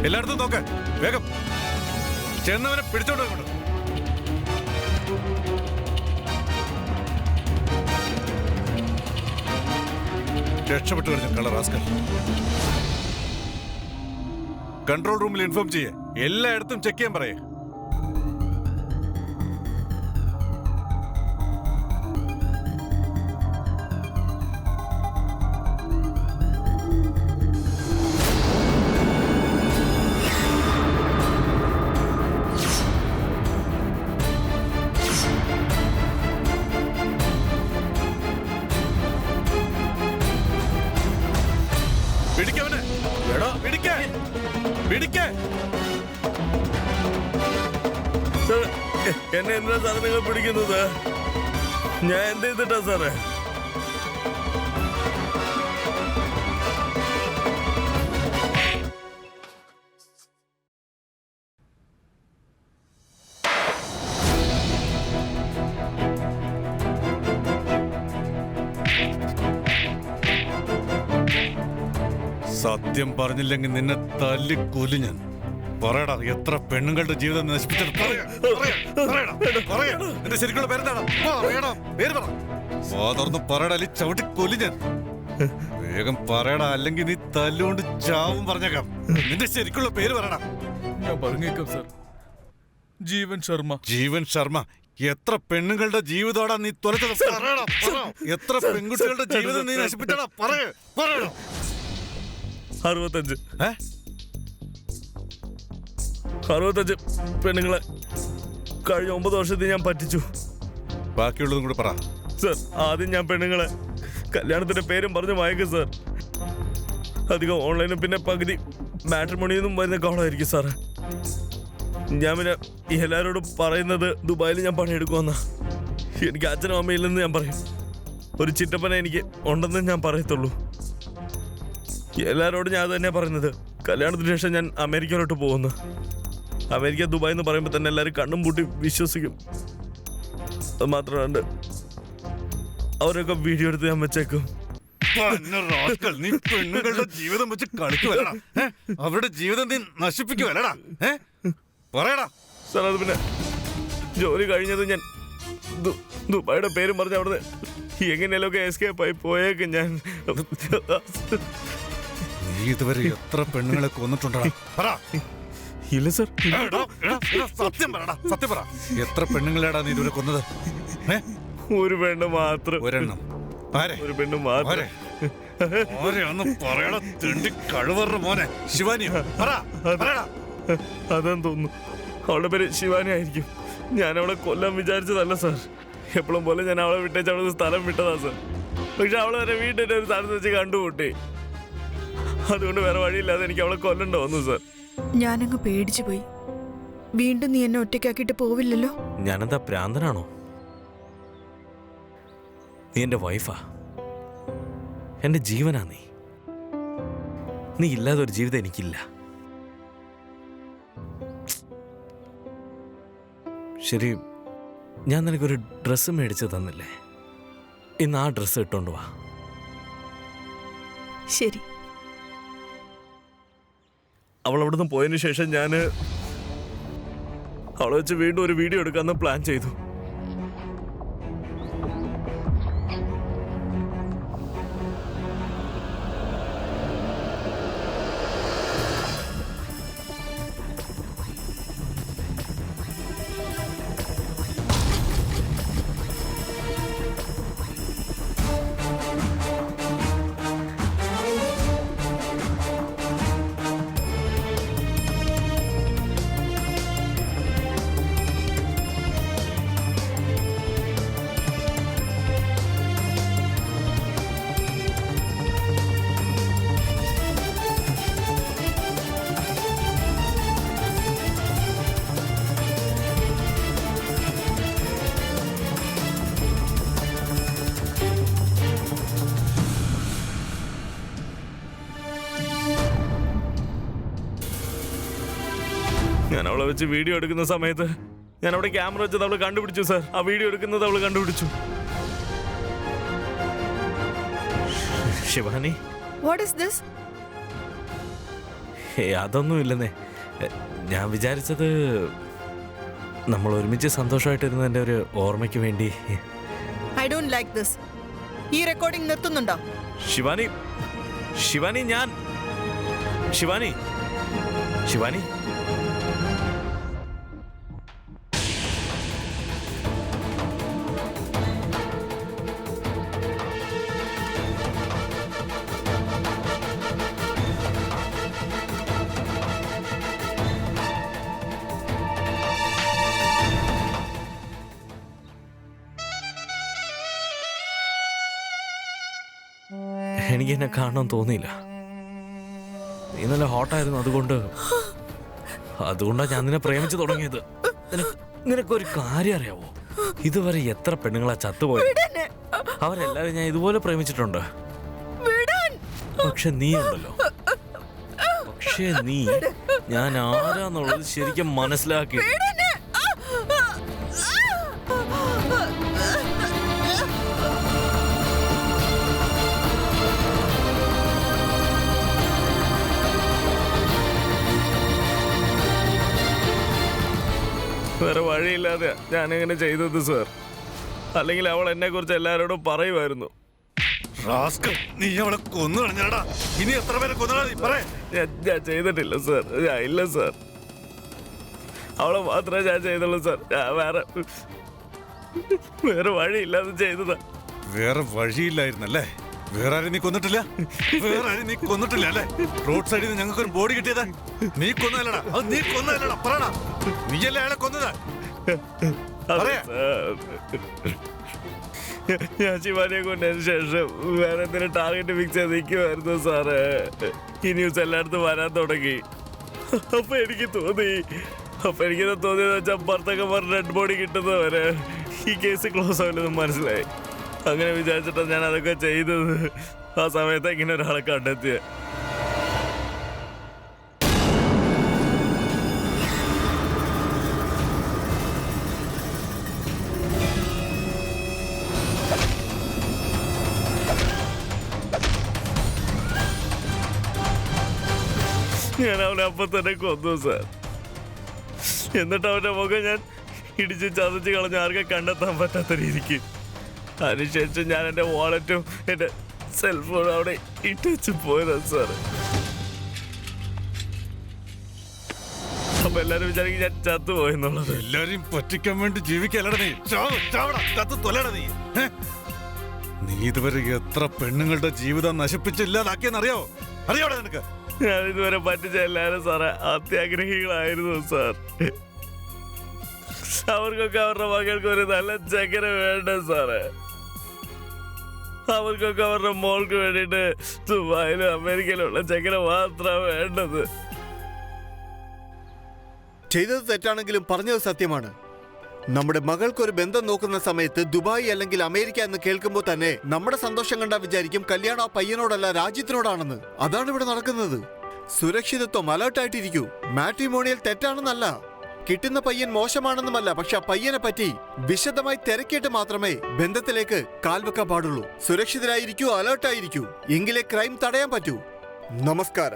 എല്ലായിടത്തും നോക്ക്, വേഗം ചെന്നവനെ പിടിച്ചോണ്ട് കൊണ്ട്. രക്ഷപ്പെട്ടു കഴിഞ്ഞ കളർ റാസ്കൽ. കൺട്രോൾ റൂമിൽ ഇൻഫോം ചെയ്യേ, എല്ലായിടത്തും ചെക്ക് ചെയ്യാൻ പറയേ. എന്നെ എന്തിനാ സാറേ നിങ്ങൾ പിടിക്കുന്നത്? ഞാൻ എന്ത് ചെയ്തിട്ടാ സാറേ? സത്യം പറഞ്ഞില്ലെങ്കിൽ നിന്നെ തല്ലിക്കൊല്ലു ഞാൻ. പറയടാ, എത്ര പെണ്ണുങ്ങളുടെ ജീവിതം നശിപ്പിച്ചത്? നിന്റെ ശരിക്കുള്ള പേരെന്താണ്? പേര് പറ. തുറന്ന് പറയടാ, ചവിട്ടി കൊല്ലു ഞാൻ. വേഗം പറയടാ, അല്ലെങ്കിൽ നീ തല്ലുകൊണ്ട് ചാവും പറഞ്ഞേക്കാം. നിന്റെ ശരിക്കുള്ള പേര് പറയടാ. ഞാൻ പറഞ്ഞേക്കാം സർ. ജീവൻ ശർമ്മ. ജീവൻ ശർമ്മ. എത്ര പെണ്ണുങ്ങളുടെ ജീവിതോടാ നീ തുലച്ചത്? പറയടാ, പറ. എത്ര പെൺകുട്ടികളുടെ ജീവിതം നീ നശിപ്പിച്ചടാ? പറയടാ. 65. ഏ? 65 പെണ്ണുങ്ങളെ കഴിഞ്ഞ 9 വർഷത്തിൽ ഞാൻ പറ്റിച്ചു ബാക്കിയുള്ളതും കൂടെ പറ. സർ. ആദ്യം ഞാൻ പെണ്ണുങ്ങളെ കല്യാണത്തിന്റെ പേരും പറഞ്ഞ് മയക്കും സാർ. അധികം ഓൺലൈനും പിന്നെ പകുതി മാട്രിമോണിയിൽ നിന്നും വരുന്ന കോളായിരിക്കും സാറ്. ഞാൻ പിന്നെ എല്ലാവരോടും പറയുന്നത് ദുബായിൽ ഞാൻ പണിയെടുക്കുമെന്നാ. എനിക്ക് അച്ഛനും അമ്മയില്ലെന്ന് ഞാൻ പറയും. ഒരു ചിറ്റപ്പനെ എനിക്ക് ഉണ്ടെന്ന് ഞാൻ പറയത്തുള്ളൂ. എല്ലാവരോടും ഞാൻ അത് തന്നെയാണ് പറയുന്നത്. കല്യാണത്തിന് ശേഷം ഞാൻ അമേരിക്കയിലോട്ട് പോകുന്നു. അമേരിക്ക ദുബായ് എന്ന് പറയുമ്പോൾ തന്നെ എല്ലാവരും കണ്ണും പൂട്ടി വിശ്വസിക്കും. അത് മാത്രമല്ല അവരൊക്കെ വീഡിയോ എടുത്ത് ഞാൻ വെച്ചേക്കും. നീ പെണ്ണുങ്ങളുടെ ജീവിതം വെച്ച് കളിക്കുവല്ലടാ. അവരുടെ ജീവിതം നീ നശിപ്പിക്കുവല്ലടാ. പറയടാ. സാർ അത് പിന്നെ ജോലി കഴിഞ്ഞത് ഞാൻ ദുബായിയുടെ പേരും പറഞ്ഞ് അവിടുന്ന് എങ്ങനെയൊക്കെ എസ്കേപ്പ് ആയി പോയേക്കും ഞാൻ. നീ ഇതുവരെ എത്ര പെണ്ണുങ്ങളെ കൊന്നിട്ടുണ്ടോ? ഇല്ല സാർ. സത്യം പറയടാ, സത്യം പറ. എത്ര പെണ്ണുങ്ങളെടാ നീ ഇതുവരെ കൊന്നത്? ഒരു പെണ്ണ് മാത്രം. ഒരെണ്ണം. ഒരു പെണ്ണ് മാത്രം. പറയടാ തിണ്ടി കഴിവറ മോനെ. ശിവാനി. അതെന്ന് തോന്നുന്നു. അവളുടെ പേര് ശിവാനി ആയിരിക്കും. ഞാൻ അവളെ കൊല്ലാൻ വിചാരിച്ചതല്ല സാർ. എപ്പോഴും പോലെ ഞാൻ അവളെ വിട്ടേച്ച് അവിടെ സ്ഥലം വിട്ടതാ സാർ. പക്ഷെ അവളെ വരെ വീട്ടിൻ്റെ ഒരു സ്ഥലത്ത് വെച്ച് കണ്ടുകൂട്ടി. അതുകൊണ്ട് വേറെ വഴിയില്ലാതെ എനിക്ക് അവളെ കൊല്ലണ്ട വന്നു സാർ. ഞാനങ്ങ് പേടിച്ചു പോയി. വീണ്ടും നീ എന്നെ ഒറ്റയ്ക്കാക്കിയിട്ട് പോവില്ലല്ലോ? ഞാനെന്താ പ്രാന്തനാണോ? നീ എൻ്റെ വൈഫാ, എൻ്റെ ജീവനാ. നീ ഇല്ലാതെ ഒരു ജീവിതം എനിക്കില്ല. ശരി, ഞാൻ നിനക്കൊരു ഡ്രസ്സ് മേടിച്ച് തന്നില്ലേ? ഇന്ന് ആ ഡ്രസ്സ് ഇട്ടോണ്ട് വാ. ശരി. അവൾ അവിടുന്ന് പോയതിനു ശേഷം ഞാൻ അവളെ വെച്ച് വീണ്ടും ഒരു വീഡിയോ എടുക്കാമെന്ന് പ്ലാൻ ചെയ്തു. ഞാൻ അവളെ വെച്ച് വീഡിയോ എടുക്കുന്ന സമയത്ത് ഞാൻ അവിടെ ക്യാമറ വെച്ചത് അവള് കണ്ടുപിടിച്ചു സാർ. ആ വീഡിയോ എടുക്കുന്നത് അവള് കണ്ടുപിടിച്ചു. ശിവാനി. What is this? അതൊന്നും ഇല്ലെന്നേ. ഞാൻ വിചാരിച്ചത് നമ്മൾ ഒരുമിച്ച് സന്തോഷമായിട്ടിരുന്നതിൻ്റെ ഒരു ഓർമ്മയ്ക്ക് വേണ്ടി. I don't like this. ഈ റെക്കോർഡിംഗ് നിർത്തുന്നുണ്ടോ? ശിവാനി, ശിവാനി, ഞാൻ ശിവാനി, ശിവാനി. എനിക്ക് എന്നെ കാണാൻ തോന്നിയില്ല. നീ നല്ല ഹോട്ടായിരുന്നു. അതുകൊണ്ടാണ് ഞാൻ നിന്നെ പ്രേമിച്ചു തുടങ്ങിയത്. നിനക്കൊരു കാര്യം അറിയാവോ? ഇതുവരെ എത്ര പെണ്ണുങ്ങളാ ചത്തുപോയത്? അവരെല്ലാവരും ഞാൻ ഇതുപോലെ പ്രേമിച്ചിട്ടുണ്ട്. പക്ഷെ നീ ഉണ്ടല്ലോ, ഞാൻ ആരാന്നുള്ളത് ശരിക്കും മനസ്സിലാക്കി. വേറെ വഴിയില്ലാതെ ഞാനെങ്ങനെ ചെയ്തത് സാർ. അല്ലെങ്കിൽ അവൾ എന്നെ കുറിച്ച് എല്ലാവരോടും പറയുമായിരുന്നു. റാസ്കൽ, നീ അവളെ കൊന്നു കളഞ്ഞാടാ. ഇനി എത്ര പേരെ കൊന്നടാ നീ പറയേ? ഞാൻ ചെയ്തിട്ടില്ല സാർ. ഇല്ല സാർ, അവളെ മാത്രമേ ഞാൻ ചെയ്തുള്ളൂ സാർ. ഞാൻ വേറെ വഴിയില്ലാതെ ചെയ്തതാ. വേറെ വഴിയില്ലായിരുന്നല്ലേ? വേറെ ആരും നീ കൊന്നിട്ടില്ല? വേറെ ആരും നീ കൊന്നിട്ടില്ല അല്ലേ? റോഡ് സൈഡിൽ നിന്ന് ഞങ്ങൾക്ക് ഒരു ബോഡി കിട്ടിയതാ. നീ കൊന്നതല്ലടാ, അത് നീ കൊന്നതല്ലടാ. പറയടാ, നീയല്ലേ അയാളെ കൊന്നത്? പറയാ. ഞാൻ ശിവാനിയെ കൊന്നതിന് ശേഷം വേറെ എന്തെങ്കിലും ടാർഗറ്റ് ഫിക്സ് ചെയ്ത് നിൽക്കുമായിരുന്നു സാറ്. ഈ ന്യൂസ് എല്ലായിടത്തും വരാൻ തുടങ്ങി. അപ്പൊ എനിക്ക് തോന്നിയെന്ന് വെച്ചാൽ ഭർത്താക്കന്മാർ ഡെഡ് ബോഡി കിട്ടുന്നവരെ ഈ കേസ് ക്ലോസ് ആവില്ലെന്ന് മനസ്സിലായി. അങ്ങനെ വിചാരിച്ചിട്ടാണ് ഞാൻ അതൊക്കെ ചെയ്തത്. ആ സമയത്ത് ഇങ്ങനെ ഒരാളെ കണ്ടെത്തിയ. ഞാൻ അവനെ അപ്പം തന്നെ കൊന്നു സാർ. എന്നിട്ട് അവന്റെ മുഖം ഞാൻ ഇടിച്ച് ചതച്ച് കളഞ്ഞ് ആർക്കും കണ്ടെത്താൻ പറ്റാത്ത രീതിക്ക്. അതിനുശേഷം ഞാൻ എൻ്റെ വാളറ്റും എൻ്റെ സെൽഫോണും അവിടെ ഇട്ടുവെച്ച് പോയതാണ് സാറ്. അപ്പൊ എല്ലാരും വിചാരിക്കും ഞാൻ ചത്തുപോയെന്നുള്ളത്. എല്ലാരെയും പറ്റിക്കാൻ വേണ്ടി ജീവിക്കല്ലടാ നീ. ചത്തു തൊലടാ നീ. നീ ഇതുവരെ എത്ര പെണ്ണുങ്ങളുടെ ജീവിതം നശിപ്പിച്ചില്ലാതാക്കിയെന്നറിയോ? അറിയോടാ നിനക്ക്? ഞാൻ ഇതുവരെ പറ്റിച്ച എല്ലാവരും സാറേ അത്യാഗ്രഹികളായിരുന്നു സാർ. അവർക്കൊക്കെ അവരുടെ മകൾക്ക് ഒരു നല്ല ചക്കര വേണ്ട സാറേ. അവർക്കൊക്കെ അവരുടെ മോൾക്ക് വേണ്ടിയിട്ട് ദുബായിലും അമേരിക്കയിലുള്ള ചക്കര മാത്രമാണ് വേണ്ടത്. ചെയ്തത് തെറ്റാണെങ്കിലും പറഞ്ഞത് സത്യമാണ്. നമ്മുടെ മകൾക്കൊരു ബന്ധം നോക്കുന്ന സമയത്ത് ദുബായ് അല്ലെങ്കിൽ അമേരിക്ക എന്ന് കേൾക്കുമ്പോൾ തന്നെ നമ്മുടെ സന്തോഷം കണ്ടാ വിചാരിക്കും കല്യാണം ആ പയ്യനോടല്ല രാജ്യത്തിനോടാണെന്ന്. അതാണ് ഇവിടെ നടക്കുന്നത്. സുരക്ഷിതത്വം, അലേർട്ടായിട്ടിരിക്കൂ. മാട്രിമോണിയൽ തെറ്റാണെന്നല്ല, കിട്ടുന്ന പയ്യൻ മോശമാണെന്നുമല്ല, പക്ഷെ ആ പയ്യനെ പറ്റി വിശദമായി തിരക്കിയിട്ട് മാത്രമേ ബന്ധത്തിലേക്ക് കാൽവെക്കാൻ പാടുള്ളൂ. സുരക്ഷിതരായിരിക്കൂ, അലേർട്ടായിരിക്കൂ, എങ്കിലേ ക്രൈം തടയാൻ പറ്റൂ. നമസ്കാരം.